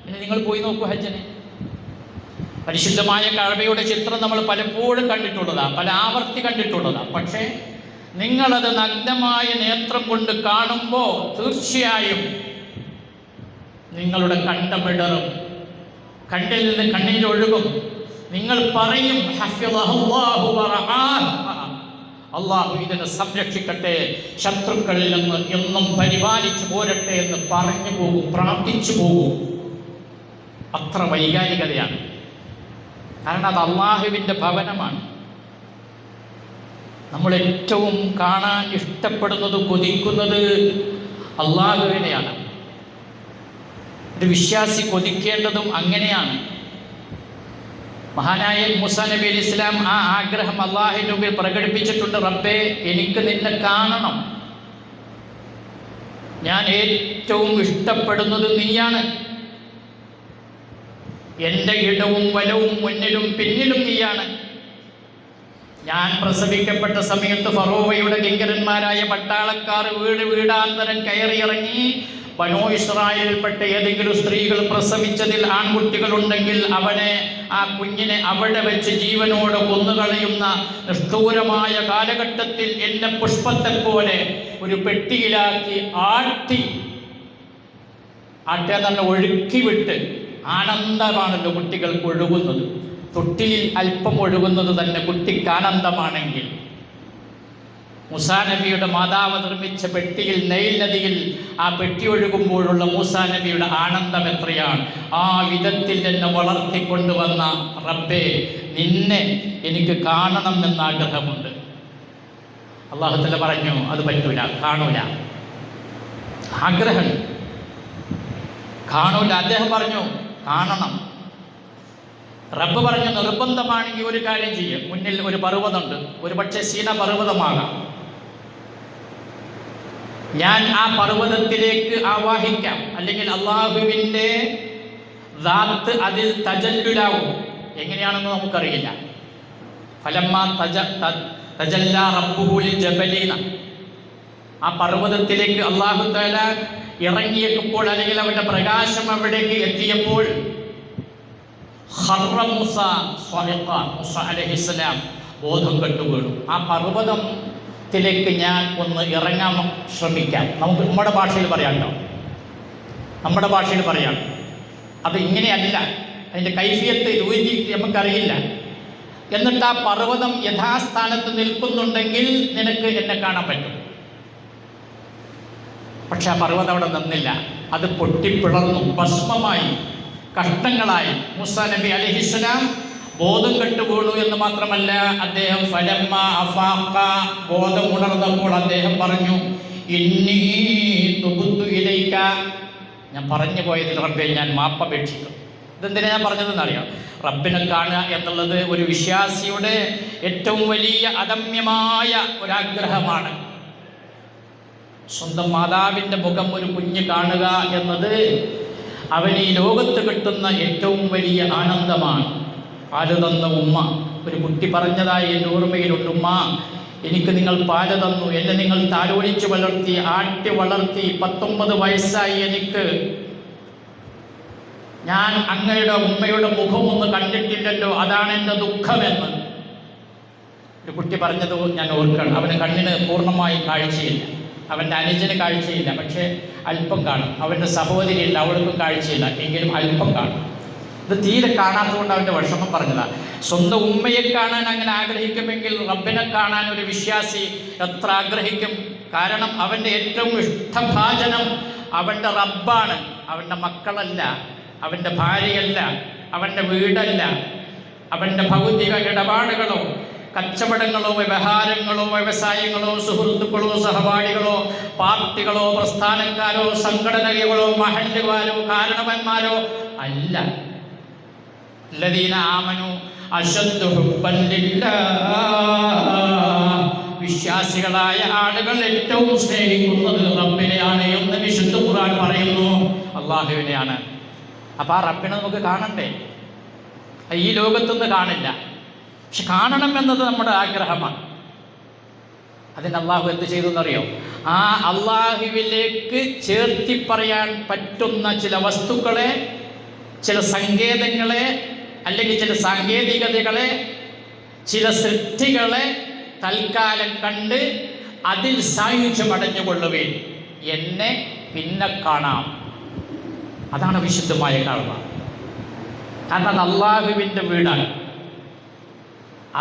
പിന്നെ നിങ്ങൾ പോയി നോക്കൂ ഹജ്ജിന്. പരിശുദ്ധമായ കഅബയുടെ ചിത്രം നമ്മൾ പലപ്പോഴും കണ്ടിട്ടുള്ളതാണ്, പല ആവർത്തി കണ്ടിട്ടുള്ളതാണ്. പക്ഷേ നിങ്ങളത് നഗ്നമായ നേത്രം കൊണ്ട് കാണുമ്പോൾ തീർച്ചയായും നിങ്ങളുടെ കണ്ടമിടറും, കണ്ണിൽ നിന്ന് കണ്ണീരൊഴുകും. നിങ്ങൾ പറയും അള്ളാഹു ഇതിനെ സംരക്ഷിക്കട്ടെ, ശത്രുക്കളിൽ നിന്ന് എന്നും പരിപാലിച്ചു പോരട്ടെ എന്ന് പറഞ്ഞു പോകും, പ്രാർത്ഥിച്ചു പോകും. അത്ര വൈകാരികതയാണ്. കാരണം അത് അള്ളാഹുവിൻ്റെ ഭവനമാണ്. നമ്മൾ ഏറ്റവും കാണാൻ ഇഷ്ടപ്പെടുന്നത്, കൊതിക്കുന്നത് അള്ളാഹുവിനെയാണ്. ഒരു വിശ്വാസി കൊതിക്കേണ്ടതും അങ്ങനെയാണ്. മഹാനായ മൂസാ നബി അലൈഹി ഇസ്ലാം ആ ആഗ്രഹം അള്ളാഹുവിൻ്റെ മുമ്പിൽ പ്രകടിപ്പിച്ചിട്ടുണ്ട്. റബ്ബേ, എനിക്ക് നിന്നെ കാണണം. ഞാൻ ഏറ്റവും ഇഷ്ടപ്പെടുന്നത് നീയാണ്. എൻ്റെ ഇടവും വലവും മുന്നിലും പിന്നിലും നീയാണ്. ഞാൻ പ്രസവിക്കപ്പെട്ട സമയത്ത് ഫറോവയുടെ കിങ്കരന്മാരായ പട്ടാളക്കാർ വീടാന്തരം കയറിയിറങ്ങി ബനൂ ഇസ്രായേലിൽപ്പെട്ട ഏതെങ്കിലും സ്ത്രീകൾ പ്രസവിച്ചതിൽ ആൺകുട്ടികളുണ്ടെങ്കിൽ ആ കുഞ്ഞിനെ അവിടെ വെച്ച് ജീവനോടെ കൊന്നുകളയുന്ന നിഷ്ഠൂരമായ കാലഘട്ടത്തിൽ എന്നെ പുഷ്പത്തെ പോലെ ഒരു പെട്ടിയിലാക്കി ആട്ടിയെന്നല്ല ഒഴുക്കി വിട്ട്, ആനന്ദമാണല്ലോ കുട്ടികൾക്ക് ഒഴുകുന്നത്. തൊട്ടിലിൽ അല്പം ഒഴുകുന്നത് തന്നെ കുട്ടിക്ക് ആനന്ദമാണെങ്കിൽ, മൂസാ നബിയുടെ മാതാവ് നിർമ്മിച്ച പെട്ടിയിൽ, നൈൽ നദിയിൽ ആ പെട്ടി ഒഴുകുമ്പോഴുള്ള മൂസാ നബിയുടെ ആനന്ദം എത്രയാണ്! ആ വിധത്തിൽ എന്നെ വളർത്തിക്കൊണ്ടുവന്ന റബ്ബേ, നിന്നെ എനിക്ക് കാണണം എന്ന ആഗ്രഹമുണ്ട്. അല്ലാഹു തആല പറഞ്ഞു അത് പറ്റൂല, കാണൂല. ആഗ്രഹം കാണൂല. അദ്ദേഹം പറഞ്ഞു കാണണം. റബ്ബ് പറഞ്ഞു നിർബന്ധമാണെങ്കിൽ ഒരു കാര്യം ചെയ്യും. മുന്നിൽ ഒരു പർവ്വതമുണ്ട്, ഒരു പക്ഷേ സീന പർവ്വതമാകാം. ഞാൻ ആ പർവ്വതത്തിലേക്ക് ആവാഹിക്കാം, അല്ലെങ്കിൽ അള്ളാഹുവിൻ്റെ ദാത്ത് അതിൽ തജല്ലുലാവും. എങ്ങനെയാണെന്ന് നമുക്കറിയില്ല. ഫലമ്മാ തജല്ലാ റബ്ബുഹു ലിൽ ജബലീന, ആ പർവ്വതത്തിലേക്ക് അല്ലാഹു തആല ഇറങ്ങിയപ്പോൾ, അല്ലെങ്കിൽ അവന്റെ പ്രകാശം അവിടേക്ക് എത്തിയപ്പോൾ, ഖർറ മൂസ സ്വഇഖ, മൂസ അലൈഹിസ്സലാം ബോധം കെട്ടു വീണു. ആ പർവ്വതത്തിലേക്ക് ഞാൻ ഒന്ന് ഇറങ്ങാൻ ശ്രമിക്കാം. നമുക്ക് നമ്മുടെ ഭാഷയിൽ പറയാം കേട്ടോ, നമ്മുടെ ഭാഷയിൽ പറയാം. അത് ഇങ്ങനെയല്ല, അതിൻ്റെ കൈഫിയത്ത് രീതി നമുക്കറിയില്ല. എന്നിട്ട് ആ പർവ്വതം യഥാസ്ഥാനത്ത് നിൽക്കുന്നുണ്ടെങ്കിൽ നിനക്ക് എന്നെ കാണാൻ പറ്റും. പക്ഷെ ആ പർവ്വതം അവിടെ നിന്നില്ല. അത് പൊട്ടിപ്പിളർന്നു, ഭസ്മമായി, കഷ്ടങ്ങളായി. മൂസാ നബി അലൈഹിസ്സലാം ബോധം കെട്ടു വീണു എന്ന് മാത്രമല്ല, അദ്ദേഹം ഫലമ്മ അഫാഖ, ബോധം ഉണർന്നപ്പോൾ അദ്ദേഹം പറഞ്ഞു, ഇന്നി തുബ്തു ഇലൈക, ഞാൻ പറഞ്ഞു പോയതിൽ റബ്ബേ ഞാൻ മാപ്പപേക്ഷിക്കും. ഇതെന്തിനാ ഞാൻ പറഞ്ഞതെന്നറിയാം? റബ്ബിനെ കാണുക എന്നുള്ളത് ഒരു വിശ്വാസിയുടെ ഏറ്റവും വലിയ അദമ്യമായ ഒരാഗ്രഹമാണ്. സ്വന്തം മാതാവിൻ്റെ മുഖം ഒരു കുഞ്ഞ് കാണുക എന്നത് അവന് ഈ ലോകത്ത് കിട്ടുന്ന ഏറ്റവും വലിയ ആനന്ദമാണ്. പാല് തന്ന ഉമ്മ, ഒരു കുട്ടി പറഞ്ഞതായി എൻ്റെ ഓർമ്മയിലുണ്ട്, ഉമ്മ എനിക്ക് നിങ്ങൾ പാല് തന്നു, എന്നെ നിങ്ങൾ താലോലിച്ച് വളർത്തി, ആട്ടി വളർത്തി, 19 വയസ്സായി എനിക്ക്, ഞാൻ അങ്ങയുടെ ഉമ്മയുടെ മുഖമൊന്ന് കണ്ടിട്ടില്ലല്ലോ, അതാണ് എൻ്റെ ദുഃഖമെന്ന് ഒരു കുട്ടി പറഞ്ഞത് ഞാൻ ഓർക്കണം. അവന് കണ്ണിന് പൂർണ്ണമായി കാഴ്ചയില്ല, അവൻ്റെ അനുജന് കാഴ്ചയില്ല, പക്ഷേ അല്പം കാണും. അവൻ്റെ സഹോദരിയില്ല, അവൾക്കും കാഴ്ചയില്ല, എങ്കിലും അല്പം കാണും. ഇത് തീരെ കാണാത്തതുകൊണ്ട് അവൻ്റെ വിഷമം പറഞ്ഞതാണ്. സ്വന്തം ഉമ്മയെ കാണാൻ അങ്ങനെ ആഗ്രഹിക്കുമെങ്കിൽ റബ്ബിനെ കാണാൻ ഒരു വിശ്വാസി എത്ര ആഗ്രഹിക്കും? കാരണം അവൻ്റെ ഏറ്റവും ഇഷ്ടഭാജനം അവൻ്റെ റബ്ബാണ്, അവൻ്റെ മക്കളല്ല, അവൻ്റെ ഭാര്യയല്ല, അവൻ്റെ വീടല്ല, അവൻ്റെ ഭൗതിക ഇടപാടുകളോ കച്ചവടങ്ങളോ വ്യവഹാരങ്ങളോ വ്യവസായങ്ങളോ സുഹൃത്തുക്കളോ സഹപാഠികളോ പാർട്ടികളോ പ്രസ്ഥാനക്കാരോ സംഘടനകളോ മഹല്ലുകാരോ കാരണവന്മാരോ അല്ല. الذين آمنوا أشد حبا لله, വിശ്വാസികളായ ആളുകൾ ഏറ്റവും സ്നേഹിക്കുന്നത് റബ്ബിനെയാണ് എന്ന് വിശുദ്ധ ഖുർആൻ പറയുന്നു, അള്ളാഹുവിനെയാണ്. അപ്പോൾ ആ റബ്ബിനെ നമുക്ക് കാണണ്ടേ? ഈ ലോകത്തുനിന്ന് കാണില്ല, പക്ഷെ കാണണം എന്നത് നമ്മുടെ ആഗ്രഹമാണ്. അതിന് അള്ളാഹു എന്ത് ചെയ്തു എന്നറിയോ? ആ അള്ളാഹുവിലേക്ക് ചേർത്തി പറയാൻ പറ്റുന്ന ചില വസ്തുക്കളെ, ചില സങ്കേതങ്ങളെ, അല്ലെങ്കിൽ ചില സാങ്കേതികതകളെ, ചില സൃഷ്ടികളെ തൽക്കാലം കണ്ട് അതിൽ സായുജ്യമടഞ്ഞുകൊള്ളുവേ, എന്നെ പിന്നെ കാണാം. അതാണ് വിശുദ്ധമായ കാഴ്ച. കാരണം അത് അള്ളാഹുവിൻ്റെ വീടാണ്.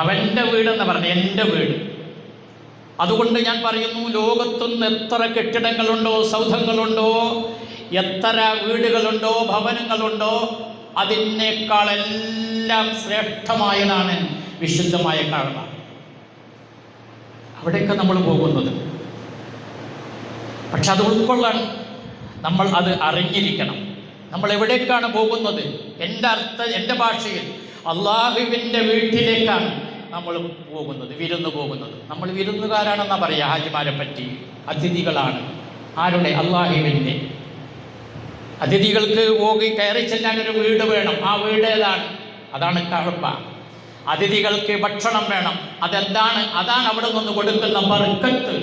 അവൻ്റെ വീടെന്ന് പറഞ്ഞ എൻ്റെ വീട്. അതുകൊണ്ട് ഞാൻ പറയുന്നു, ലോകത്തൊന്ന് എത്ര കെട്ടിടങ്ങളുണ്ടോ, സൗധങ്ങളുണ്ടോ, എത്ര വീടുകളുണ്ടോ, ഭവനങ്ങളുണ്ടോ, അതിനേക്കാളെല്ലാം ശ്രേഷ്ഠമായതാണ് വിശുദ്ധമായ കാഴ്ച. അവിടേക്ക് നമ്മൾ പോകുന്നത്. പക്ഷെ അത് ഉൾക്കൊള്ളാൻ നമ്മൾ അത് അറിഞ്ഞിരിക്കണം. നമ്മൾ എവിടേക്കാണ് പോകുന്നത്? എൻ്റെ ഭാഷയിൽ അള്ളാഹുവിൻ്റെ വീട്ടിലേക്കാണ് നമ്മൾ പോകുന്നത്, വിരുന്ന് പോകുന്നത്. നമ്മൾ വിരുന്നുകാരാണെന്നാണ് പറയുക ഹാജിമാരെ പറ്റി. അതിഥികളാണ്. ആരുടെ? അള്ളാഹുവിൻ്റെ. അതിഥികൾക്ക് കയറി ചെല്ലാൻ ഒരു വീട് വേണം. ആ വീട് ഏതാണ്? അതാണ് കഅബ. അതിഥികൾക്ക് ഭക്ഷണം വേണം. അതെന്താണ്? അതാണ് അവിടെ നിന്ന് കൊടുക്കുന്ന ബർക്കത്ത്,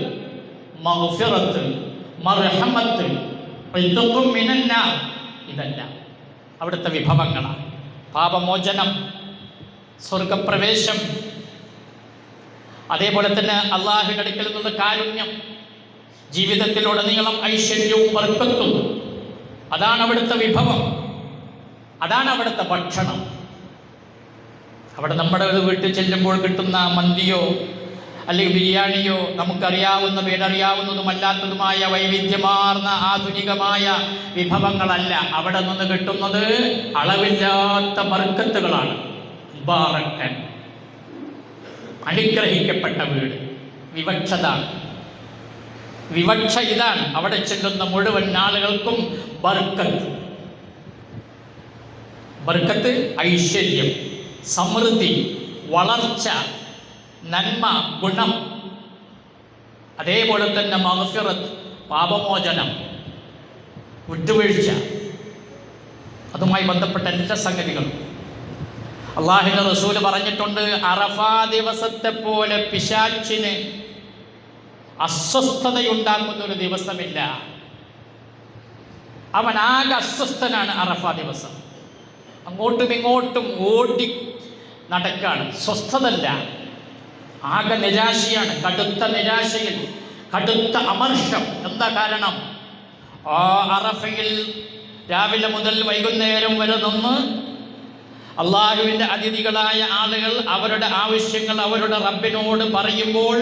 മഗ്ഫിറത്ത്, മർഹമത്ത്, ഇദ്ഖും മിനന്നാർ. ഇതല്ല അവിടുത്തെ വിഭവങ്ങളാണ്. പാപമോചനം, സ്വർഗപ്രവേശം, അതേപോലെ തന്നെ അള്ളാഹുവിന്റെ അടുക്കൽ നിന്നുള്ള കാരുണ്യം, ജീവിതത്തിലുടനീളം ഐശ്വര്യവും ബർക്കത്തും. അതാണ് അവിടുത്തെ വിഭവം, അതാണ് അവിടുത്തെ ഭക്ഷണം. അവിടെ നമ്മുടെ വീട്ടിൽ ചെല്ലുമ്പോൾ കിട്ടുന്ന മന്തിയോ അല്ലെങ്കിൽ ബിരിയാണിയോ, നമുക്കറിയാവുന്ന പേരറിയാവുന്നതുമല്ലാത്തതുമായ വൈവിധ്യമാർന്ന ആധുനികമായ വിഭവങ്ങളല്ല. അവിടെ നിന്ന് കിട്ടുന്നത് അളവില്ലാത്ത ബർക്കത്തുകളാണ്. മുബാറക്കൻ, അനുഗ്രഹിക്കപ്പെട്ട വീട്. വിവക്ഷ ഇതാണ്. അവിടെ ചെല്ലുന്ന മുഴുവൻ ആളുകൾക്കും ബർക്കത്ത്, ഐശ്വര്യം, സമൃദ്ധി, വളർച്ച, നന്മ, ഗുണം. അതേപോലെ തന്നെ മഗ്ഫിറത്ത്, പാപമോചനം, വിട്ടുവീഴ്ച. അതുമായി ബന്ധപ്പെട്ട എല്ലാ സംഗതികളും അള്ളാഹുവിന്റെ റസൂല് പറഞ്ഞിട്ടുണ്ട്. അറഫാ ദിവസത്തെ പോലെ പിശാചിന് അസ്വസ്ഥതയുണ്ടാക്കുന്ന ഒരു ദിവസമില്ല. അവൻ ആകെ അസ്വസ്ഥനാണ് അറഫാ ദിവസം. അങ്ങോട്ടും ഇങ്ങോട്ടും ഓടി നടക്കാണ്, സ്വസ്ഥതല്ല. ആകെ നിരാശയാണ്, കടുത്ത നിരാശയിൽ, കടുത്ത അമർഷം. എന്താ കാരണം? ആ അറഫയിൽ രാവിലെ മുതൽ വൈകുന്നേരം വരെ നിന്ന് അള്ളാഹുവിൻ്റെ അതിഥികളായ ആളുകൾ അവരുടെ ആവശ്യങ്ങൾ അവരുടെ റബ്ബിനോട് പറയുമ്പോൾ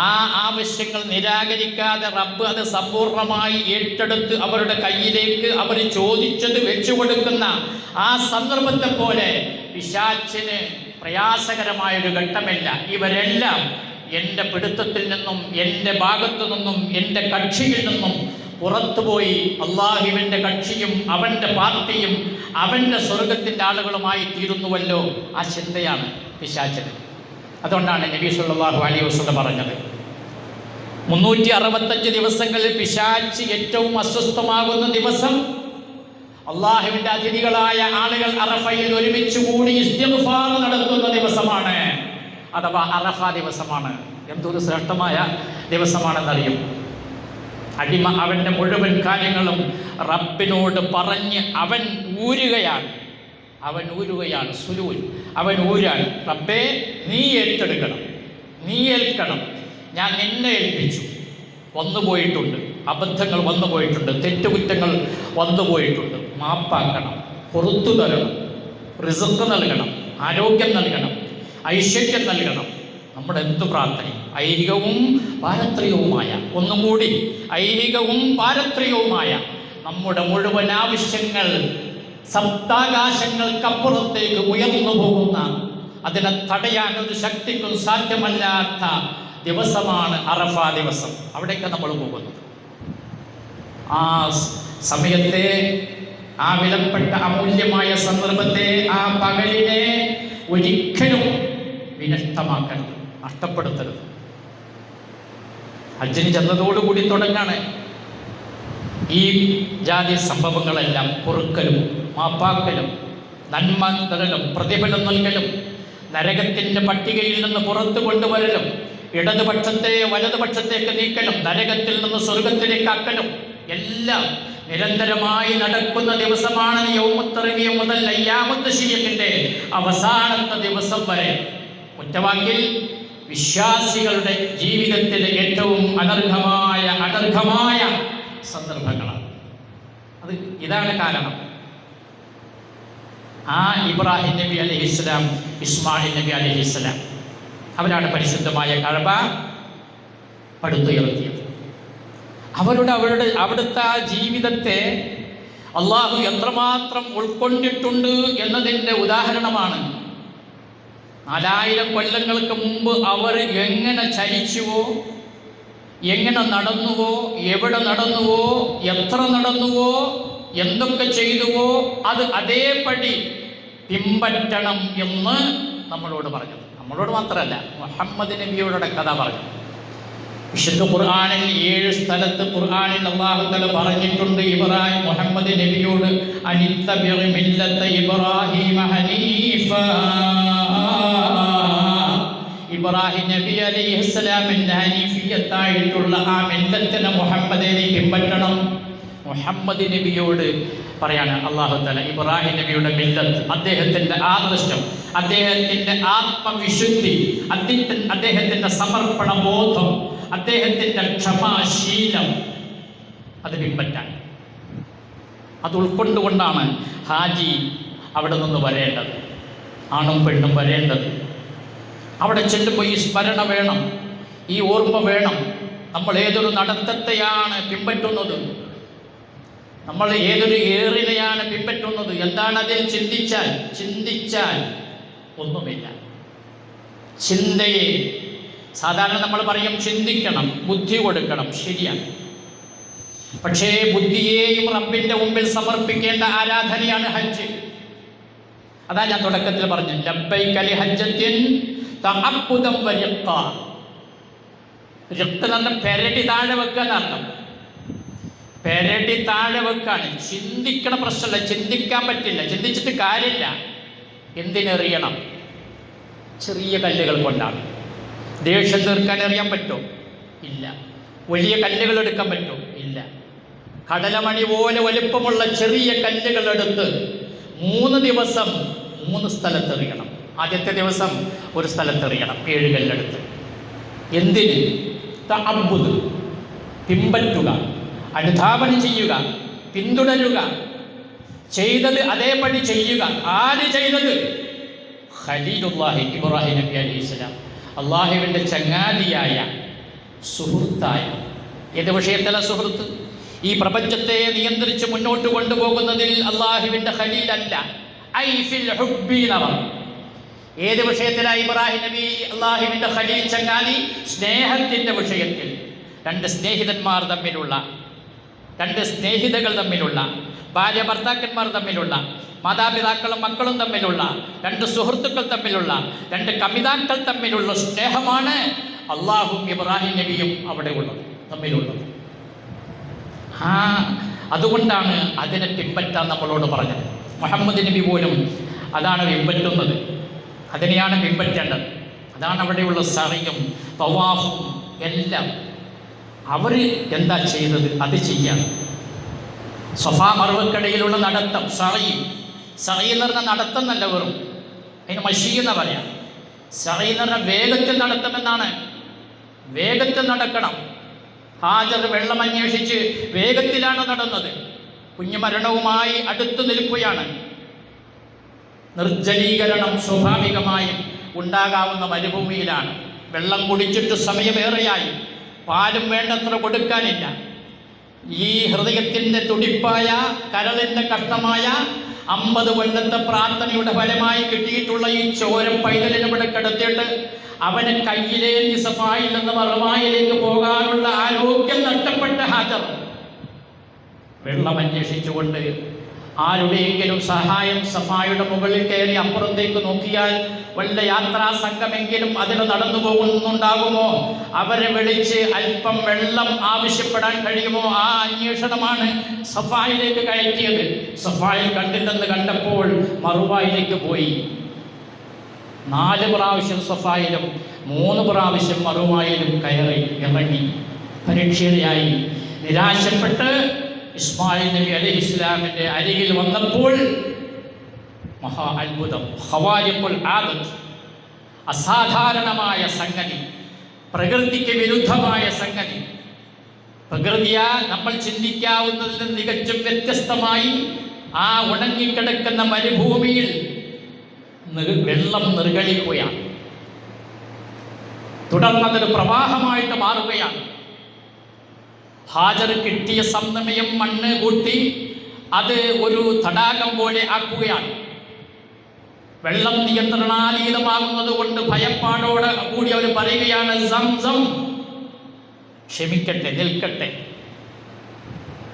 ആ ആവശ്യങ്ങൾ നിരാകരിക്കാതെ റബ്ബ് അത് സമ്പൂർണ്ണമായി ഏറ്റെടുത്ത് അവരുടെ കയ്യിലേക്ക് അവർ ചോദിച്ചത് വെച്ചു കൊടുക്കുന്ന ആ സന്ദർഭത്തെ പോലെ പിശാചിന് പ്രയാസകരമായൊരു ഘട്ടമില്ല. ഇവരെല്ലാം എൻ്റെ പിടുത്തത്തിൽ നിന്നും, എൻ്റെ ഭാഗത്തു നിന്നും, എൻ്റെ കക്ഷിയിൽ നിന്നും പുറത്തുപോയി അള്ളാഹുവിൻ്റെ കക്ഷിയും അവൻ്റെ പാർട്ടിയും അവൻ്റെ സ്വർഗത്തിൻ്റെ ആളുകളുമായി തീരുന്നുവല്ലോ. ആ ചിന്തയാണ് പിശാചിന്. അതുകൊണ്ടാണ് നബി സല്ലല്ലാഹു അലൈഹി വസല്ലം പറഞ്ഞത്, 365 ദിവസങ്ങളിൽ പിശാച് ഏറ്റവും അസ്വസ്ഥമാകുന്ന ദിവസം അള്ളാഹുവിൻ്റെ അതിഥികളായ ആളുകൾ അറഫയിൽ ഒരുമിച്ച് കൂടി ഇസ്തിഗ്ഫാർ നടത്തുന്ന ദിവസമാണ്. അഥവാ അറഫ ദിവസമാണ്. എന്തൊരു ശ്രേഷ്ഠമായ ദിവസമാണെന്നറിയും. അടിമ അവൻ്റെ മുഴുവൻ കാര്യങ്ങളും റബ്ബിനോട് പറഞ്ഞ് അവൻ ഊരുകയാണ്. സുലൂൽ, അവൻ ഊരാണ്. റബ്ബേ, നീ ഏറ്റെടുക്കണം, നീ ഏൽക്കണം. ഞാൻ നിന്നെ ഏൽപ്പിച്ചു. വന്നുപോയിട്ടുണ്ട്, അബദ്ധങ്ങൾ വന്നുപോയിട്ടുണ്ട്, തെറ്റുകുറ്റങ്ങൾ വന്നുപോയിട്ടുണ്ട്. മാപ്പാക്കണം, പുറത്തു തരണം, റിസ്ക് നൽകണം, ആരോഗ്യം നൽകണം, ഐശ്വര്യം നൽകണം. നമ്മുടെ എന്തു പ്രാർത്ഥനയും ഐഹികവും പാരത്രികവുമായ, ഒന്നുകൂടി ഐഹികവും പാരത്രികവുമായ നമ്മുടെ മുഴുവൻ ആവശ്യങ്ങൾ സപ്താകാശങ്ങൾക്കപ്പുറത്തേക്ക് ഉയർന്നു പോകുന്ന, അതിനെ തടയാൻ ഒരു ശക്തിക്കും സാധ്യമല്ലാത്ത ദിവസമാണ് അറഫ ദിവസം. അവിടേക്ക് നമ്മൾ പോകുന്നത്. ആ സമയത്തെ, ആ വിലപ്പെട്ട അമൂല്യമായ സന്ദർഭത്തെ, ആ പകലിനെ ഒരിക്കലും വിനഷ്ടമാക്കരുത്, നഷ്ടപ്പെടുത്തരുത്. ഹജ്ജിന് ചെന്നതോടുകൂടി തുടങ്ങാണ് ഈ ജാതി സംഭവങ്ങളെല്ലാം. പൊറുക്കലും മാപ്പാക്കലും നന്മ തരലും പ്രതിഫലം നൽകലും, നരകത്തിൻ്റെ പട്ടികയിൽ നിന്ന് പുറത്തു കൊണ്ടുവരലും, ഇടതുപക്ഷത്തെ വലതുപക്ഷത്തേക്ക് നീക്കലും, നരകത്തിൽ നിന്ന് സ്വർഗത്തിലേക്ക് ആക്കലും എല്ലാം നിരന്തരമായി നടക്കുന്ന ദിവസമാണ് യൗമുത്ത് തർവിയ മുതൽ അയ്യാമുത്ത് തശ്രീഖിന്റെ അവസാനത്തെ ദിവസം വരെ. ഒറ്റവാക്കിൽ വിശ്വാസികളുടെ ജീവിതത്തിലെ ഏറ്റവും അനർഘമായ സന്ദർഭങ്ങളാണ്. ഇതാണ് കാരണം. ആ ഇബ്രാഹിം നബി അലൈഹിസ്സലാം, ഇസ്മായിൽ നബി അലൈഹിസ്സലാം, അവരാണ് പരിശുദ്ധമായ കഅബ പടുത്തുയർത്തിയത്. അവിടുത്തെ ആ ജീവിതത്തെ അള്ളാഹു എത്രമാത്രം ഉൾക്കൊണ്ടിട്ടുണ്ട് എന്നതിൻ്റെ ഉദാഹരണമാണ് 4000 കൊല്ലങ്ങൾക്ക് മുമ്പ് അവർ എങ്ങനെ ചരിച്ചുവോ, എങ്ങനെ നടന്നുവോ, എവിടെ നടന്നുവോ, എത്ര നടന്നുവോ, എന്തൊക്കെ ചെയ്തുവോ അത് അതേപടി പിമ്പറ്റണം എന്ന് നമ്മളോട് പറഞ്ഞത്. നമ്മളോട് മാത്രമല്ല, മുഹമ്മദ് നബിയോടെ കഥ പറഞ്ഞു. വിശുദ്ധ ഖുർആനിൽ 7 സ്ഥലത്ത് ഖുർആനിൽ അല്ലാഹു തആല പറഞ്ഞിട്ടുണ്ട് ഇബ്രാഹിം മുഹമ്മദ് നബിയോട് അനിത്തബിഉ മില്ലത ഇബ്രാഹിം ഹനീഫ. ഇബ്രാഹിം നബി അലൈഹിസ്സലാമിന്റെ ഹനീഫിയത്തായിട്ടുള്ള ആ മില്ലത്തിനെ മുഹമ്മദ് നബി പിൻപറ്റണം. മുഹമ്മദ് നബിയോട് പറയാണ് അല്ലാഹു തആല ഇബ്രാഹിം നബിയുടെ മില്ലത്ത്, അദ്ദേഹത്തിൻ്റെ ആദർശം, അദ്ദേഹത്തിൻ്റെ ആത്മവിശുദ്ധി, അദ്ദേഹത്തിൻ്റെ സമർപ്പണ ബോധം, അദ്ദേഹത്തിൻ്റെ ക്ഷമാശീലം അത് പിൻപറ്റാൻ, അത് ഉൾക്കൊണ്ടുകൊണ്ടാണ് ഹാജി അവിടെ നിന്ന് വരേണ്ടത്, ആണും പെണ്ണും വരേണ്ടത്. അവിടെ ചെല്ലുമ്പോൾ ഈ സ്മരണ വേണം, ഈ ഓർമ്മ വേണം. നമ്മൾ ഏതൊരു നടത്തത്തെയാണ് പിൻപറ്റുന്നത്, നമ്മൾ ഏതൊരു ഏറിനെയാണ് പിൻപറ്റുന്നത്, എന്താണ് അതിൽ ചിന്തിച്ചാൽ ഒന്നുമില്ല. ചിന്തയെ സാധാരണ നമ്മൾ പറയും ചിന്തിക്കണം, ബുദ്ധി കൊടുക്കണം, ശരിയാണ്. പക്ഷേ ബുദ്ധിയെയും റബ്ബിൻ്റെ മുമ്പിൽ സമർപ്പിക്കേണ്ട ആരാധനയാണ് ഹജ്ജ്. അതാ ഞാൻ തുടക്കത്തിൽ പറഞ്ഞു, ലബ്ബൈക ലിഹജ്ജത്തിൻ തഅബ്ബുദൻ വരിഖ. റിഖ് എന്ന് പറഞ്ഞാൽ പെരടി താഴെ വെക്കുക എന്നർത്ഥം. പെരടി താഴെ വെക്കാണ്. ചിന്തിക്കണ പ്രശ്നമല്ല, ചിന്തിക്കാൻ പറ്റില്ല, ചിന്തിച്ചിട്ട് കാര്യമില്ല. എന്തിനെറിയണം? ചെറിയ കല്ലുകൾ കൊണ്ടാണ്. ദേഷ്യം തീർക്കാൻ എറിയാൻ പറ്റുമോ? ഇല്ല. വലിയ കല്ലുകൾ എടുക്കാൻ പറ്റുമോ? ഇല്ല. കടലമണി പോലെ വലുപ്പമുള്ള ചെറിയ കല്ലുകൾ എടുത്ത് 3 ദിവസം 3 സ്ഥലത്തെറിയണം. ആദ്യത്തെ ദിവസം ഒരു സ്ഥലത്തെറിയണം, 7 കല്ലെടുത്ത്. എന്തിന്? തഅബ്ബുദ്, പിൻപറ്റുക, അനുധാവനം ചെയ്യുക, പിന്തുടരുക, ചെയ്തത് അതേപടി ചെയ്യുക. ആര് ചെയ്തത്? ഖലീലുല്ലാഹി ഇബ്രാഹിം നബി അലൈഹിസ്സലാം, അള്ളാഹുവിൻ്റെ ചങ്ങാതിയായ സുഹൃത്തായ. ഏത് വിഷയത്തിലെ സുഹൃത്ത്? ഈ പ്രപഞ്ചത്തെ നിയന്ത്രിച്ച് മുന്നോട്ട് കൊണ്ടുപോകുന്നതിൽ അള്ളാഹുവിൻ്റെ ഖലീലല്ല, ഐ ഫിൽ ഹുബ്ബി നവർ. ഏത് വിഷയത്തിലാണ് ഇബ്രാഹിം നബി അള്ളാഹുവിൻ്റെ ഖലീൽ ചങ്ങാതി? സ്നേഹത്തിൻ്റെ വിഷയത്തിൽ. 2 സ്നേഹിതന്മാർ തമ്മിലുള്ള, 2 സ്നേഹിതകൾ തമ്മിലുള്ള, ഭാര്യ ഭർത്താക്കന്മാർ തമ്മിലുള്ള, മാതാപിതാക്കളും മക്കളും തമ്മിലുള്ള, 2 സുഹൃത്തുക്കൾ തമ്മിലുള്ള, 2 കമിതാക്കൾ തമ്മിലുള്ള സ്നേഹമാണ് അള്ളാഹും ഇബ്രാഹിം നബിയും അവിടെ ഉള്ളത്, തമ്മിലുള്ളത്. അതുകൊണ്ടാണ് അതിനെ പിൻപറ്റാൻ നമ്മളോട് പറഞ്ഞത്. മുഹമ്മദ് നബി പോലും അതാണ് പിൻപറ്റുന്നത്, അതിനെയാണ് പിൻപറ്റേണ്ടത്. അതാണ് അവിടെയുള്ള സഅയും തവാഫും എല്ലാം. അവർ എന്താ ചെയ്തത് അത് ചെയ്യാം. സഫാ മർവക്കടയിലുള്ള നടത്തം, സഅയി എന്ന് പറഞ്ഞാൽ നടത്തം എന്നല്ല, വെറും അതിന് മഷി എന്ന് പറയാം. സഅയി എന്ന് പറഞ്ഞാൽ വേഗത്തിൽ നടത്തമെന്നാണ്. വേഗത്തിൽ നടക്കണം. ഹാജർ വെള്ളം അന്വേഷിച്ച് വേഗത്തിലാണ് നടന്നത്. കുഞ്ഞു മരണവുമായി അടുത്തു നിൽക്കുകയാണ്. നിർജ്ജലീകരണം സ്വാഭാവികമായും ഉണ്ടാകാവുന്ന മരുഭൂമിയിലാണ്. വെള്ളം കുടിച്ചിട്ട് സമയമേറെയായി, പാലും വേണ്ടത്ര കൊടുക്കാനില്ല. ഈ ഹൃദയത്തിൻ്റെ തുടിപ്പായ, കരളിൻ്റെ കഷ്ണമായ 50 കൊല്ലത്തെ പ്രാർത്ഥനയുടെ ഫലമായി കിട്ടിയിട്ടുള്ള ഈ ചോരം പൈതലിനെ ഇവിടെ കിടത്തിയിട്ട് അവന് കയ്യിലെ സഫായിൽ നിന്ന് മറുവായിലേക്ക് പോകാനുള്ള ആരോഗ്യം നഷ്ടപ്പെട്ട ഹാജർ വെള്ളം അന്വേഷിച്ചുകൊണ്ട് ആരുടെയെങ്കിലും സഹായം സഫായുടെ മുകളിൽ കയറി അപ്പുറത്തേക്ക് നോക്കിയാൽ വല്ല യാത്രാ സംഘമെങ്കിലും അതിന് നടന്നു പോകുന്നുണ്ടാകുമോ? അവരെ വിളിച്ച് അല്പം വെള്ളം ആവശ്യപ്പെടാൻ കഴിയുമോ? ആ അന്വേഷണമാണ് സഫായിലേക്ക് കയറ്റിയത്. സഫായിൽ കണ്ടില്ലെന്ന് കണ്ടപ്പോൾ മറുവായിലേക്ക് പോയി. 4 പ്രാവശ്യം സഫായിലും 3 പ്രാവശ്യം മറുവായിലും കയറി ഇറങ്ങി. പരീക്ഷയിലായി നിരാശപ്പെട്ട് ഇസ്മായിൽ നബി അലൈഹിസ്സലാമിൻ്റെ അരികിൽ വന്നപ്പോൾ മഹാ അത്ഭുതം, ഖവാരിഖുൽ ആദത്ത്, അസാധാരണമായ സംഗതി, പ്രകൃതിക്ക് വിരുദ്ധമായ സംഗതി. പ്രകൃതിയാ നമ്മൾ ചിന്തിക്കാവുന്നതിൽ നിന്ന് തികച്ചും വ്യത്യസ്തമായി ആ ഉണങ്ങിക്കിടക്കുന്ന മരുഭൂമിയിൽ വെള്ളം നിർഗളിക്കുകയാണ്. തുടർന്നതൊരു പ്രവാഹമായിട്ട് മാറുകയാണ്. ഹാജർ കിട്ടിയ സമയം മണ്ണ് കൂട്ടി അത് ഒരു തടാകം പോലെ ആക്കുകയാണ്. വെള്ളം നിയന്ത്രണാതീതമാകുന്നത് കൊണ്ട് ഭയപ്പാടോടെ കൂടി അവർ പറയുകയാണ്, സംസം, ക്ഷമിക്കട്ടെ, നിൽക്കട്ടെ.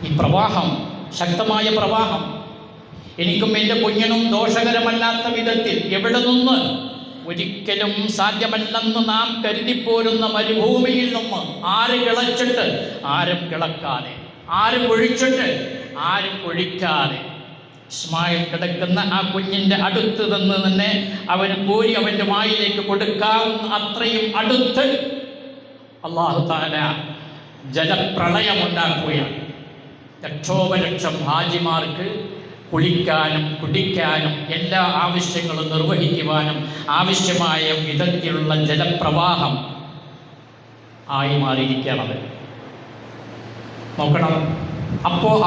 ഈ പ്രവാഹം, ശക്തമായ പ്രവാഹം, എനിക്കും എൻ്റെ കുഞ്ഞിനും ദോഷകരമല്ലാത്ത വിധത്തിൽ എവിടെ നിന്ന് ഒരിക്കലും സാധ്യമല്ലെന്ന് നാം കരുതിപ്പോരുന്ന മരുഭൂമിയിൽ നിന്ന് ആര് കിളച്ചിട്ട് ആരും കിളക്കാതെ, ആരും ഒഴിച്ചിട്ട് ആരും ഒഴിക്കാതെ ഇസ്മായിൽ കിടക്കുന്ന ആ കുഞ്ഞിൻ്റെ അടുത്ത് നിന്ന് തന്നെ അവന് കോരി അവൻ്റെ വായിലേക്ക് കൊടുക്കാവുന്ന അത്രയും അടുത്ത് അല്ലാഹു തആല ജലപ്രളയമുണ്ടാക്കുകയാണ്. ലക്ഷോപലക്ഷം ഹാജിമാർക്ക് കുളിക്കാനും കുടിക്കാനും എല്ലാ ആവശ്യങ്ങളും നിർവഹിക്കുവാനും ആവശ്യമായ വിധത്തിലുള്ള ജലപ്രവാഹം ആയി മാറിയിരിക്കുകയാണത്. നോക്കണം. അപ്പോൾ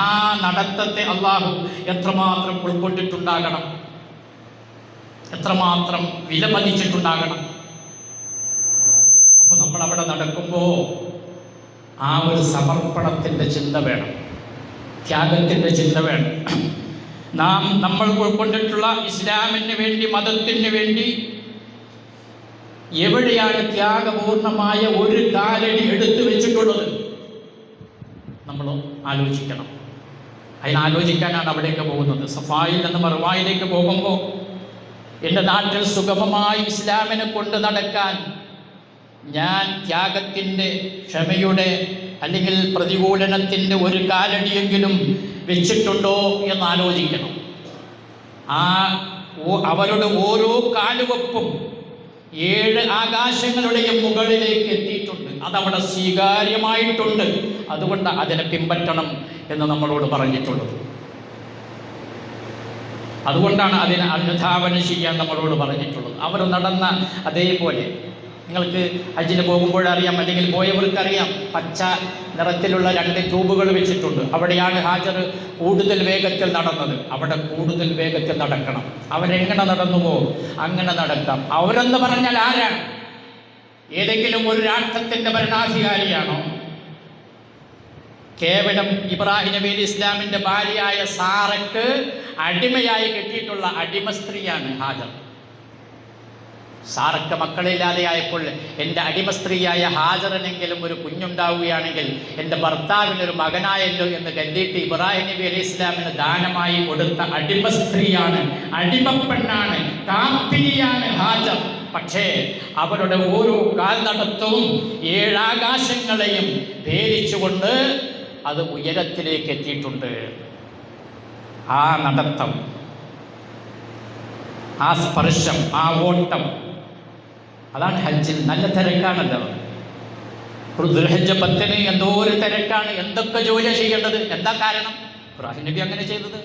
ആ നടത്തത്തെ അള്ളാഹു എത്രമാത്രം ഉൾക്കൊണ്ടിട്ടുണ്ടാകണം, എത്രമാത്രം വിലമതിച്ചിട്ടുണ്ടാകണം. അപ്പോൾ നമ്മളവിടെ നടക്കുമ്പോൾ ആ ഒരു സമർപ്പണത്തിൻ്റെ ചിന്ത വേണം, ത്യാഗത്തിൻ്റെ ചിന്ത വേണം. നമ്മൾ ഉൾക്കൊണ്ടിട്ടുള്ള ഇസ്ലാമിന് വേണ്ടി, മതത്തിന് വേണ്ടി എവിടെയാണ് ത്യാഗപൂർണമായ ഒരു കാലടി എടുത്തു വെച്ചിട്ടുള്ളത് നമ്മൾ ആലോചിക്കണം. അതിനാലോചിക്കാനാണ് അവിടേക്ക് പോകുന്നത്. സഫായിൽ നിന്ന് മറുവായിലേക്ക് പോകുമ്പോൾ എൻ്റെ നാട്ടിൽ സുഗമമായി ഇസ്ലാമിനെ കൊണ്ട് നടക്കാൻ ഞാൻ ത്യാഗത്തിൻ്റെ, ക്ഷമയുടെ അല്ലെങ്കിൽ പ്രതികൂലനത്തിൻ്റെ ഒരു കാലടിയെങ്കിലും വെച്ചിട്ടുണ്ടോ എന്ന് ആലോചിക്കണം. അവരുടെ ഓരോ കാലുവെപ്പും 7 ആകാശങ്ങളുടെയും മുകളിലേക്ക് എത്തിയിട്ടുണ്ട്. അതവിടെ സ്വീകാര്യമായിട്ടുണ്ട്. അതുകൊണ്ട് അതിനെ പിൻപറ്റണം എന്ന് നമ്മളോട് പറഞ്ഞിട്ടുള്ളത്. അതുകൊണ്ടാണ് അതിനെ അനുധാവനം ചെയ്യാൻ നമ്മളോട് പറഞ്ഞിട്ടുള്ളത്. അവർ നടന്ന അതേപോലെ നിങ്ങൾക്ക് ഹജ്ജിന് പോകുമ്പോഴറിയാം, അല്ലെങ്കിൽ പോയവർക്കറിയാം, പച്ച നിറത്തിലുള്ള 2 ട്യൂബുകൾ വെച്ചിട്ടുണ്ട്. അവിടെയാണ് ഹാജർ കൂടുതൽ വേഗത്തിൽ നടന്നത്. അവിടെ കൂടുതൽ വേഗത്തിൽ നടക്കണം. അവരെങ്ങനെ നടന്നുവോ അങ്ങനെ നടക്കാം. അവരെന്ന് പറഞ്ഞാൽ ആരാണ്? ഏതെങ്കിലും ഒരു രാഷ്ട്രത്തിൻ്റെ ഭരണാധികാരിയാണോ? കേവലം ഇബ്രാഹിം നബി ഇസ്ലാമിൻ്റെ ഭാര്യയായ സാറയ്ക്ക് അടിമയായി കിട്ടിയിട്ടുള്ള അടിമ സ്ത്രീയാണ് ഹാജർ. സാറയ്ക്ക് മക്കളില്ലാതെയായപ്പോൾ എൻ്റെ അടിമ സ്ത്രീയായ ഹാജറിനെങ്കിലും ഒരു കുഞ്ഞുണ്ടാവുകയാണെങ്കിൽ എൻ്റെ ഭർത്താവിനൊരു മകനായല്ലോ എന്ന് കരുതിയിട്ട് ഇബ്രാഹിം നബി അലൈഹി ഇസ്ലാമിന് ദാനമായി കൊടുത്ത അടിമ സ്ത്രീയാണ്, അടിമപ്പെണ്ണാണ്, കാപ്പിരിയാണ് ഹാജർ. പക്ഷേ അവരുടെ ഓരോ കാൽനടത്തവും 7 ആകാശങ്ങളെയും ഭേദിച്ചുകൊണ്ട് അത് ഉയരത്തിലേക്ക് എത്തിയിട്ടുണ്ട്. ആ നടത്തം, ആ സ്പർശം, ആ ഓട്ടം, അതാണ് ഹജ്ജിൽ. നല്ല തിരക്കാണല്ലോ. ദുൽഹജ്ജ് 10 എന്തോ ഒരു തിരക്കാണ്. എന്തൊക്കെ ജോലി ചെയ്യേണ്ടത്. എന്താ കാരണം? ഇബ്രാഹിം നബി അങ്ങനെ ചെയ്തത്.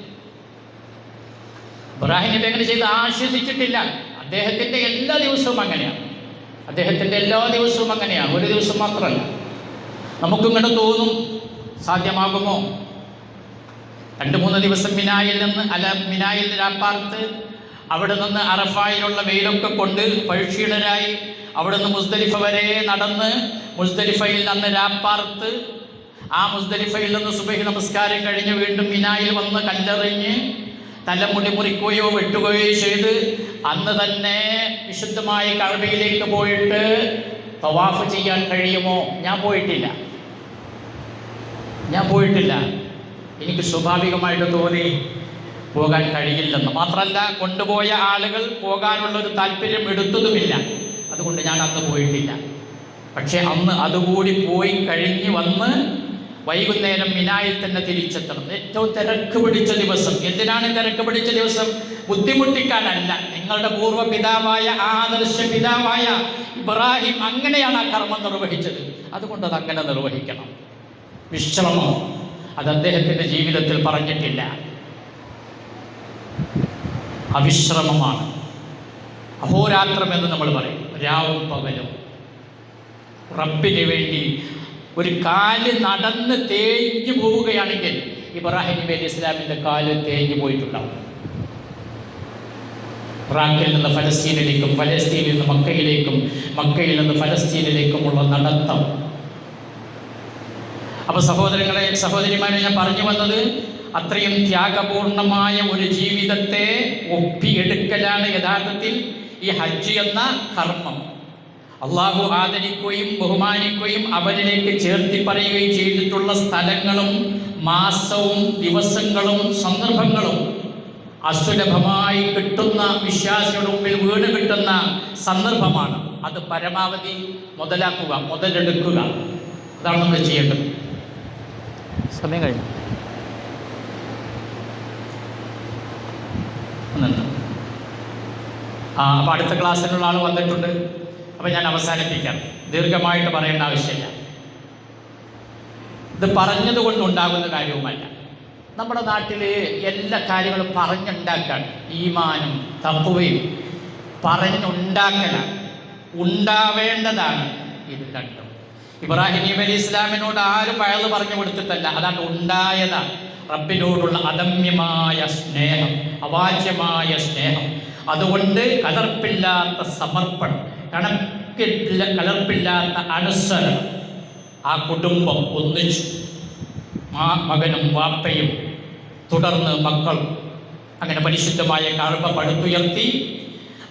ഇബ്രാഹിം നബി അങ്ങനെ ചെയ്ത് ആശ്വസിച്ചിട്ടില്ല. അദ്ദേഹത്തിൻ്റെ എല്ലാ ദിവസവും അങ്ങനെയാണ്. അദ്ദേഹത്തിൻ്റെ എല്ലാ ദിവസവും അങ്ങനെയാണ്. ഒരു ദിവസം മാത്രമല്ല. നമുക്കിങ്ങനെ തോന്നും, സാധ്യമാകുമോ? 2-3 ദിവസം മിനായിൽ രാപ്പാർത്ത്, അവിടെ നിന്ന് അറഫായിലുള്ള വെയിലൊക്കെ കൊണ്ട് പഴുക്ഷീണരായി അവിടെ നിന്ന് മുസ്ദലിഫ വരെ നടന്ന് മുസ്ദലിഫയിൽ നിന്ന് രാപ്പാർത്ത്, ആ മുസ്ദലിഫയിൽ നിന്ന് സുബഹി നമസ്കാരം കഴിഞ്ഞ് വീണ്ടും മിനായിൽ വന്ന് കല്ലെറിഞ്ഞ് തലമുടി മുറിക്കുകയോ വെട്ടുകയോ ചെയ്ത് അന്ന് തന്നെ വിശുദ്ധമായ കഅബയിലേക്ക് പോയിട്ട് തവാഫ് ചെയ്യാൻ കഴിയുമോ? ഞാൻ പോയിട്ടില്ല. എനിക്ക് സ്വാഭാവികമായിട്ട് തോന്നി പോകാൻ കഴിയില്ലെന്ന്. മാത്രമല്ല കൊണ്ടുപോയ ആളുകൾ പോകാനുള്ളൊരു താല്പര്യം എടുത്തതുമില്ല. അതുകൊണ്ട് ഞാൻ അന്ന് പോയിട്ടില്ല. പക്ഷേ അന്ന് അതുകൂടി പോയി കഴിഞ്ഞ് വന്ന് വൈകുന്നേരം മിനായിൽ തന്നെ തിരിച്ചെത്തണം. ഏറ്റവും തിരക്ക് പിടിച്ച ദിവസം. എന്തിനാണ് തിരക്ക് പിടിച്ച ദിവസം? ബുദ്ധിമുട്ടിക്കാനല്ല. നിങ്ങളുടെ പൂർവ്വ പിതാവായ ആദർശ പിതാവായ ഇബ്രാഹിം അങ്ങനെയാണ് ആ കർമ്മം നിർവഹിച്ചത്. അതുകൊണ്ട് അത് അങ്ങനെ നിർവഹിക്കണം. വിശ്രമം അത് അദ്ദേഹത്തിൻ്റെ ജീവിതത്തിൽ പറഞ്ഞിട്ടില്ല. അവിശ്രമമാണ്. അഹോരാത്രം എന്ന് നമ്മൾ പറയും. രാവും പകലും റബ്ബിന് വേണ്ടി ഒരു കാല് നടന്ന് തേഞ്ഞു പോവുകയാണെങ്കിൽ ഇബ്രാഹിം നബി അലൈഹി ഇസ്ലാമിൻ്റെ കാല് തേഞ്ഞു പോയിട്ടുണ്ടാവും. ഇറാഖിൽ നിന്ന് ഫലസ്തീനിലേക്കും, ഫലസ്തീനിൽ നിന്ന് മക്കയിലേക്കും, മക്കയിൽ നിന്ന് ഫലസ്തീനിലേക്കുമുള്ള നടത്തം. അപ്പോൾ സഹോദരങ്ങളെ, സഹോദരിമാരെ, ഞാൻ പറഞ്ഞു വന്നത് അത്രയും ത്യാഗപൂർണമായ ഒരു ജീവിതത്തെ ഒപ്പിയെടുക്കലാണ് യഥാർത്ഥത്തിൽ ഈ ഹജ്ജ് എന്ന കർമ്മം. അള്ളാഹു ആദരിക്കുകയും ബഹുമാനിക്കുകയും അവരിലേക്ക് ചേർത്തി പറയുകയും ചെയ്തിട്ടുള്ള സ്ഥലങ്ങളും മാസവും ദിവസങ്ങളും സന്ദർഭങ്ങളും അസുലഭമായി കിട്ടുന്ന, വിശ്വാസിയുടെ മുമ്പിൽ വീണ് കിട്ടുന്ന സന്ദർഭമാണ്. അത് പരമാവധി മുതലാക്കുക, മുതലെടുക്കുക. അതാണ് നമ്മൾ ചെയ്യേണ്ടത്. സമയം കഴിഞ്ഞു. അപ്പോൾ അടുത്ത ക്ലാസ്സിലുള്ള ആൾ വന്നിട്ടുണ്ട്. അപ്പോൾ ഞാൻ അവസാനിപ്പിക്കാം. ദീർഘമായിട്ട് പറയേണ്ട ആവശ്യമില്ല. ഇത് പറഞ്ഞതുകൊണ്ടുണ്ടാകുന്ന കാര്യവുമല്ല. നമ്മുടെ നാട്ടിൽ എല്ലാ കാര്യങ്ങളും പറഞ്ഞുണ്ടാക്കാണ്. ഈമാനും തഖ്വയും പറഞ്ഞുണ്ടാക്കലാണ്. ഉണ്ടാവേണ്ടതാണ് ഇത് രണ്ടും. ഇബ്രാഹിം നബി അലൈഹി ഇസ്ലാമിനോട് ആരും വഴല് പറഞ്ഞു കൊടുത്തിട്ടല്ല, അതാണ് ഉണ്ടായതാണ്. റബ്ബിനോടുള്ള അദമ്യമായ സ്നേഹം, അവാച്യമായ സ്നേഹം. അതുകൊണ്ട് കലർപ്പില്ലാത്ത സമർപ്പണം, കലർപ്പില്ലാത്ത അനുസരണം. ആ കുടുംബം ഒന്നിച്ചു, മകനും വാപ്പയും തുടർന്ന് മക്കൾ, അങ്ങനെ പരിശുദ്ധമായ കഅബ പടുത്തുയർത്തി.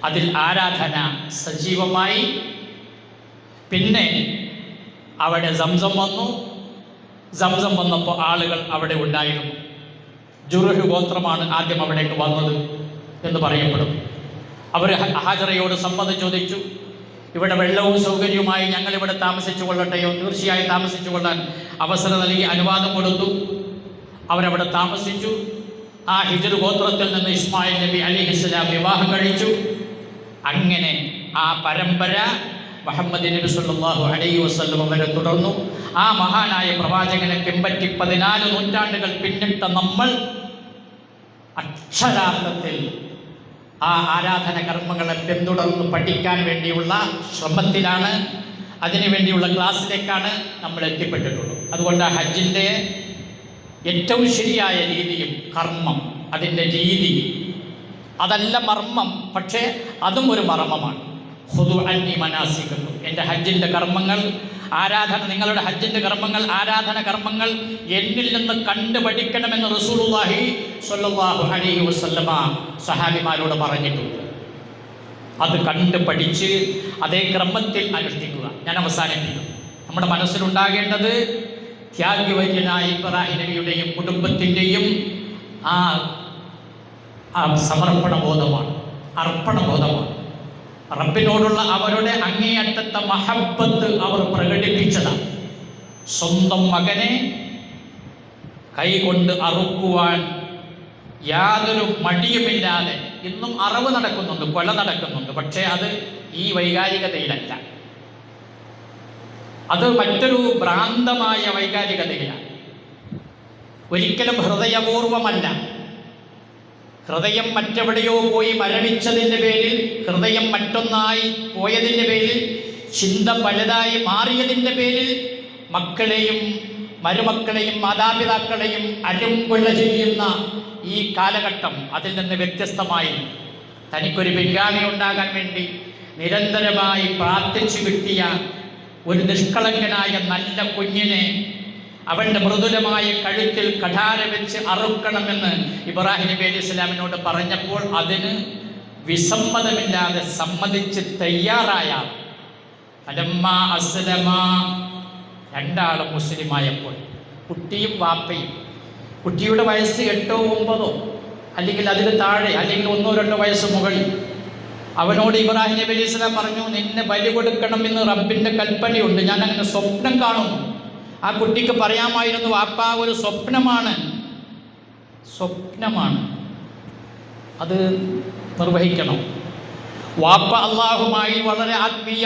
അതിൽ ആരാധന സജീവമായി. പിന്നെ അവിടെ സംസം വന്നു. സംസം വന്നപ്പോൾ ആളുകൾ അവിടെ ഉണ്ടായിരുന്നു. ജുറഹ് ഗോത്രമാണ് ആദ്യം അവിടേക്ക് വന്നത് എന്ന് പറയപ്പെടും. അവർ ഹാജറയോട് സമ്മതം ചോദിച്ചു. ഇവിടെ വെള്ളവും സൗകര്യവുമായി ഞങ്ങളിവിടെ താമസിച്ചു കൊള്ളട്ടെയോ? തീർച്ചയായും താമസിച്ചു കൊള്ളാൻ അവസരം നൽകി, അനുവാദം കൊടുത്തു. അവരവിടെ താമസിച്ചു. ആ ഹിജ്ർ ഗോത്രത്തിൽ നിന്ന് ഇസ്മായിൽ നബി അലൈഹിസ്സലാം വിവാഹം കഴിച്ചു. അങ്ങനെ ആ പരമ്പര മുഹമ്മദ് നബി സല്ലല്ലാഹു അലൈഹി വസല്ലം വരെ തുടർന്നു. ആ മഹാനായ പ്രവാചകനെ പിൻപറ്റി 14 നൂറ്റാണ്ടുകൾ പിന്നിട്ട നമ്മൾ അക്ഷരാർത്ഥത്തിൽ ആ ആരാധന കർമ്മങ്ങളെ പിന്തുടർന്ന് പഠിക്കാൻ വേണ്ടിയുള്ള ശ്രമത്തിലാണ്. അതിനുവേണ്ടിയുള്ള ക്ലാസ്സിലേക്കാണ് നമ്മൾ എത്തിപ്പെട്ടിട്ടുള്ളത്. അതുകൊണ്ട് ആ ഹജ്ജിൻ്റെ ഏറ്റവും ശരിയായ രീതിയും കർമ്മം, അതിൻ്റെ രീതി, അതല്ല മർമ്മം. പക്ഷേ അതും ഒരു മർമ്മമാണ്. ഖുദു അന്നി മനാസികക്കും, എൻ്റെ ഹജ്ജിൻ്റെ കർമ്മങ്ങൾ, ആരാധന, നിങ്ങളുടെ ഹജ്ജിൻ്റെ കർമ്മങ്ങൾ, ആരാധന കർമ്മങ്ങൾ എന്നിൽ നിന്ന് കണ്ടു പഠിക്കണമെന്ന് റസൂലുള്ളാഹി സ്വല്ലല്ലാഹു അലൈഹി വസല്ലമ സഹാബിമാരോട് പറഞ്ഞിട്ടുണ്ട്. അത് കണ്ട് പഠിച്ച് അതേ ക്രമത്തിൽ അനുഷ്ഠിക്കുക. ഞാൻ അവസാനിപ്പിക്കും. നമ്മുടെ മനസ്സിലുണ്ടാകേണ്ടത് ത്യാഗവര്യനായ ഇബ്രാഹിം നബിയുടെയും കുടുംബത്തിൻ്റെയും ആ സമർപ്പണബോധമാണ്, അർപ്പണബോധമാണ്. റബ്ബിനോടുള്ള അവരുടെ അങ്ങേയറ്റത്തെ മഹബ്ബത്ത് അവർ പ്രകടിപ്പിച്ചതാണ്. സ്വന്തം മകനെ കൈകൊണ്ട് അറുക്കുവാൻ യാതൊരു മടിയുമില്ലാതെ. ഇന്നും അറവ് നടക്കുന്നുണ്ട്, കൊല നടക്കുന്നുണ്ട്. പക്ഷേ അത് ഈ വൈകാരികതയിലല്ല, അത് മറ്റൊരു ഭ്രാന്തമായ വൈകാരികതയിലാണ്. ഒരിക്കലും ഹൃദയപൂർവമല്ല. ഹൃദയം മറ്റെവിടെയോ പോയി മരവിച്ചതിൻ്റെ പേരിൽ, ഹൃദയം മറ്റൊന്നായി പോയതിൻ്റെ പേരിൽ, ചിന്ത പലതായി മാറിയതിൻ്റെ പേരിൽ മക്കളെയും മരുമക്കളെയും മാതാപിതാക്കളെയും അരുംകൊല ചെയ്യുന്ന ഈ കാലഘട്ടം അതിൽ നിന്ന് വ്യത്യസ്തമായി തനിക്കൊരു പിൻഗാമി ഉണ്ടാകാൻ വേണ്ടി നിരന്തരമായി പ്രാർത്ഥിച്ചു കിട്ടിയ ഒരു നിഷ്കളങ്കനായ നല്ല കുഞ്ഞിനെ അവൻ്റെ മൃദുലമായ കഴുത്തിൽ കഠാര വെച്ച് അറുക്കണമെന്ന് ഇബ്രാഹിം നബി അലൈഹി ഇസ്ലാമിനോട് പറഞ്ഞപ്പോൾ അതിന് വിസമ്മതമില്ലാതെ സമ്മതിച്ച് തയ്യാറായ ഫലമ്മാ അസ്ലമാ, രണ്ടാളും മുസ്ലിമായപ്പോൾ, കുട്ടിയും വാപ്പയും കുട്ടിയുടെ വയസ്സ് 8 9 അല്ലെങ്കിൽ അതിന് താഴെ, അല്ലെങ്കിൽ 1 2 വയസ്സ് മുകളിൽ. അവനോട് ഇബ്രാഹിം നബി അലൈഹി സ്വലാം പറഞ്ഞു, നിന്നെ ബലി കൊടുക്കണമെന്ന് റബ്ബിൻ്റെ കൽപ്പനയുണ്ട്, ഞാൻ അങ്ങനെ സ്വപ്നം കാണുന്നു. ആ കുട്ടിക്ക് പറയാമായിരുന്നു, വാപ്പാ ഒരു സ്വപ്നമാണ്, അത് നിർവഹിക്കണം. വാപ്പ അള്ളാഹുമായി വളരെ ആത്മീയ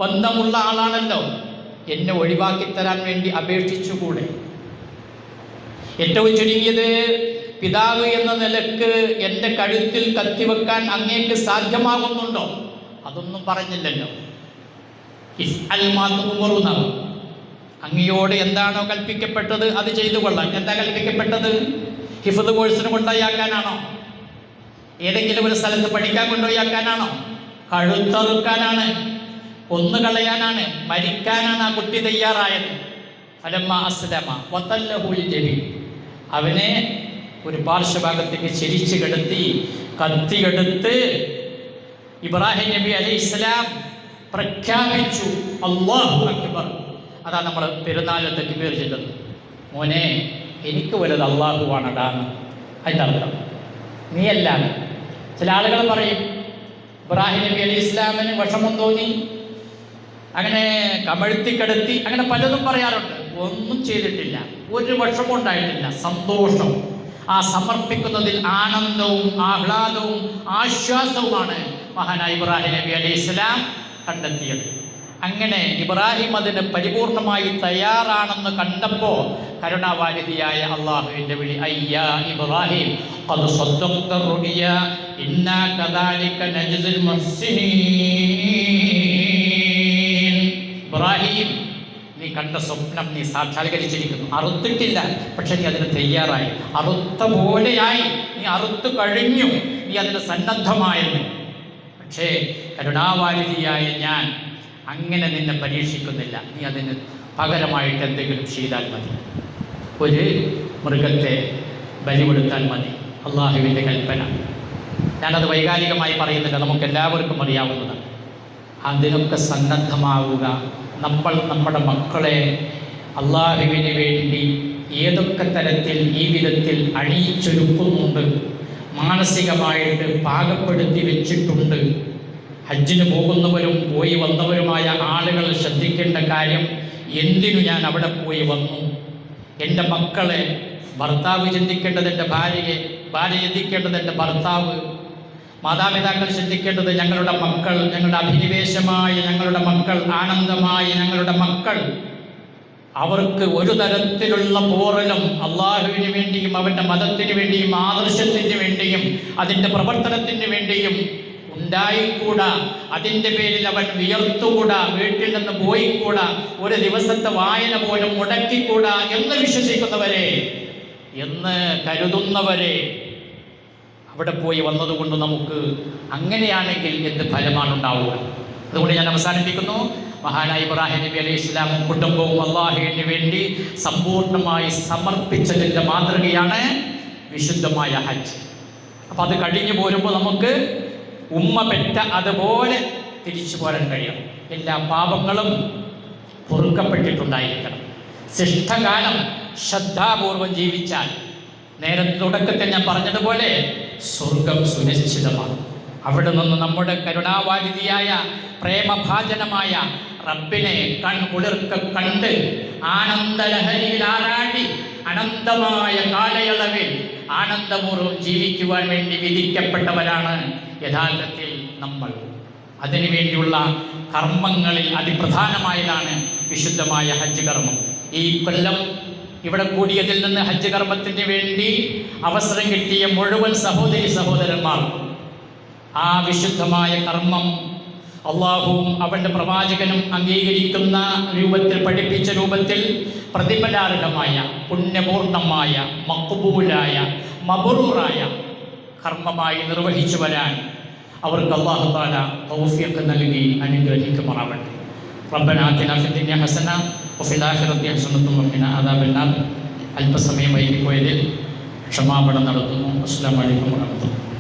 ബന്ധമുള്ള ആളാണല്ലോ, എന്നെ ഒഴിവാക്കി തരാൻ വേണ്ടി അപേക്ഷിച്ചുകൂടെ? ഏറ്റവും ചുരുങ്ങിയത് പിതാവ് എന്ന നിലക്ക് എൻ്റെ കഴുത്തിൽ കത്തിവെക്കാൻ അങ്ങേക്ക് സാധ്യമാകുന്നുണ്ടോ? അതൊന്നും പറഞ്ഞില്ലല്ലോ. അങ്ങയോട് എന്താണോ കൽപ്പിക്കപ്പെട്ടത് അത് ചെയ്തു കൊള്ളാം. എന്താ കൽപ്പിക്കപ്പെട്ടത്? ഹിഫ്ദ് കോഴ്സിന് കൊണ്ടുപോയാക്കാനാണോ? ഏതെങ്കിലും ഒരു സ്ഥലത്ത് പഠിക്കാൻ കൊണ്ടുപോയാക്കാനാണോ? കഴുത്തറുക്കാനാണ്, കൊന്നുകളയാനാണ്, മരിക്കാനാണ് ആ കുട്ടി തയ്യാറായത്. ഫലമ്മ അസ്ലമ വതല്ലഹുൽ ജബീൻ, അവനെ ഒരു പാർശ്വഭാഗത്തേക്ക് ചെരിച്ച് കിടത്തി കത്തിയെടുത്ത് ഇബ്രാഹിം നബി അലൈഹിസ്സലാം പ്രഖ്യാപിച്ചു, അല്ലാഹു അക്ബർ. അതാണ് നമ്മൾ പെരുന്നാളിൽ തക്ബീർ ചൊല്ലുന്നത്. മോനെ, എനിക്ക് വലുത് അള്ളാഹുവാണടാന്ന്. അതിൻ്റെ അർത്ഥം നീയല്ല. ചില ആളുകൾ പറയും ഇബ്രാഹിം നബി അലൈഹി ഇസ്ലാമിന് വിഷമം തോന്നി, അങ്ങനെ കമഴ്ത്തിക്കെടുത്തി, അങ്ങനെ പലതും പറയാറുണ്ട്. ഒന്നും ചെയ്തിട്ടില്ല, ഒരു വിഷമം ഉണ്ടായിട്ടില്ല. സന്തോഷം, ആ സമർപ്പിക്കുന്നതിൽ ആനന്ദവും ആഹ്ലാദവും ആശ്വാസവുമാണ് മഹാനായ ഇബ്രാഹിം നബി അലൈഹി ഇസ്ലാം കണ്ടെത്തിയത്. അങ്ങനെ ഇബ്രാഹിം അതിന് പരിപൂർണമായി തയ്യാറാണെന്ന് കണ്ടപ്പോൾ കരുണാവാരിധിയായ അള്ളാഹുവിൻ്റെ വിളി, അയ്യാ ഇബ്രാഹിം ഖദ് സദ്ദഖ്ത റുഅ്യ ഇന്നാ കദാലിക നജ്സിൽ മുഹ്സിനീൻ. ഇബ്രാഹിം, നീ കണ്ട സ്വപ്നം നീ സാക്ഷാത്കരിച്ചിരിക്കുന്നു. അറുത്തിട്ടില്ല, പക്ഷെ നീ അതിന് തയ്യാറായി, അറുത്ത പോലെയായി, നീ അറുത്തു കഴിഞ്ഞു, നീ അതിന് സന്നദ്ധമായിരുന്നു. പക്ഷേ കരുണാവാരിധിയായ ഞാൻ അങ്ങനെ നിന്നെ പരീക്ഷിക്കുന്നില്ല, നീ അതിന് പകരമായിട്ട് എന്തെങ്കിലും ചെയ്താൽ മതി, ഒരു മൃഗത്തെ ബലി കൊടുത്താൽ മതി. അള്ളാഹുവിൻ്റെ കൽപ്പന. ഞാനത് വൈകാരികമായി പറയുന്നില്ല, നമുക്കെല്ലാവർക്കും അറിയാവുന്നതാണ്. അതിനൊക്കെ സന്നദ്ധമാവുക. നമ്മൾ നമ്മുടെ മക്കളെ അള്ളാഹുവിന് വേണ്ടി ഏതൊക്കെ തരത്തിൽ ഈ വിധത്തിൽ അണിയിച്ചൊരുക്കുന്നുണ്ട്, മാനസികമായിട്ട് പാകപ്പെടുത്തി വെച്ചിട്ടുണ്ട്. ഹജ്ജിന് പോകുന്നവരും പോയി വന്നവരുമായ ആളുകൾ ശ്രദ്ധിക്കേണ്ട കാര്യം, എന്തിനു ഞാൻ അവിടെ പോയി വന്നു? എൻ്റെ മക്കളെ ഭർത്താവ് ചിന്തിക്കേണ്ടത് എൻ്റെ ഭാര്യയെ, ഭാര്യ ചിന്തിക്കേണ്ടത് എൻ്റെ ഭർത്താവ്, മാതാപിതാക്കൾ ചിന്തിക്കേണ്ടത് ഞങ്ങളുടെ മക്കൾ, ഞങ്ങളുടെ അഭിനിവേശമായ ഞങ്ങളുടെ മക്കൾ, ആനന്ദമായ ഞങ്ങളുടെ മക്കൾ. അവർക്ക് ഒരു തരത്തിലുള്ള പോറലും അള്ളാഹുവിന് വേണ്ടിയും അവൻ്റെ മതത്തിന് വേണ്ടിയും ആദർശത്തിന് വേണ്ടിയും അതിൻ്റെ പ്രവർത്തനത്തിന് വേണ്ടിയും ഉണ്ടായിക്കൂടാ. അതിൻ്റെ പേരിൽ അവൻ വിയർത്തുകൂടാ, വീട്ടിൽ നിന്ന് പോയിക്കൂടാ, ഒരു ദിവസത്തെ വായന പോലും മുടക്കിക്കൂടാ എന്ന് വിശ്വസിക്കുന്നവരെ, എന്ന് കരുതുന്നവരെ അവിടെ പോയി വന്നതുകൊണ്ട് നമുക്ക് അങ്ങനെയാണെങ്കിൽ എന്ത് ഫലമാണ് ഉണ്ടാവുക? അതുകൊണ്ട് ഞാൻ അവസാനിപ്പിക്കുന്നു. മഹാനായ ഇബ്രാഹിം നബി അലൈഹി ഇസ്ലാമും കുടുംബവും അള്ളാഹുവിന് വേണ്ടി സമ്പൂർണ്ണമായി സമർപ്പിച്ചതിൻ്റെ മാതൃകയാണ് വിശുദ്ധമായ ഹജ്ജ്. അപ്പം അത് കഴിഞ്ഞു പോരുമ്പോൾ നമുക്ക് ഉമ്മ പെറ്റ അതുപോലെ തിരിച്ചു പോരാൻ കഴിയണം. എല്ലാ പാപങ്ങളും പൊറുക്കപ്പെട്ടിട്ടുണ്ടായിരിക്കണം. ശിഷ്ടകാലം ശ്രദ്ധാപൂർവം ജീവിച്ചാൽ, നേരത്തെ തുടക്കത്തിൽ ഞാൻ പറഞ്ഞതുപോലെ, സ്വർഗം സുനിശ്ചിതമാണ്. അവിടെ നിന്ന് നമ്മുടെ കരുണാവാരിധിയായ പ്രേമഭാജനമായ റബ്ബിനെ കൺകുളിർക്ക കണ്ട് ആനന്ദലഹരിയിൽ ആറാടി അനന്തമായ കാലയളവിൽ ആനന്ദപൂർവ്വം ജീവിക്കുവാൻ വേണ്ടി വിധിക്കപ്പെട്ടവരാണ് യഥാർത്ഥത്തിൽ നമ്മൾ. അതിനുവേണ്ടിയുള്ള കർമ്മങ്ങളിൽ അതിപ്രധാനമായതാണ് വിശുദ്ധമായ ഹജ്ജ് കർമ്മം. ഈ കൊല്ലം ഇവിടെ കൂടിയതിൽ നിന്ന് ഹജ്ജ് കർമ്മത്തിന് വേണ്ടി അവസരം കിട്ടിയ മുഴുവൻ സഹോദരി സഹോദരന്മാർക്കും ആ വിശുദ്ധമായ കർമ്മം അള്ളാഹുവും അവൻ്റെ പ്രവാചകനും അംഗീകരിക്കുന്ന രൂപത്തിൽ, പഠിപ്പിച്ച രൂപത്തിൽ പ്രതിഫലാർഹമായ പുണ്യപൂർണമായ മഖ്ബൂലായ മബ്റൂറായ കർമ്മമായി നിർവഹിച്ചു വരാൻ അവർക്ക് അല്ലാഹു തആല തൗഫീഖ് നൽകി അനുഗ്രഹിക്കുമാറാവട്ടെ. റബ്ബനാ ആതിനാ ഫിദ്ദുനിയ ഹസന വഫിൽ ആഖിറതി ഹസനത്തും വഖിനാ അദാബന്നാർ. അല്പസമയം വൈകിപ്പോയതിൽ ക്ഷമാപണം നടത്തുന്നു. അസ്സലാമു അലൈക്കും വറഹ്മത്തുള്ളാഹി.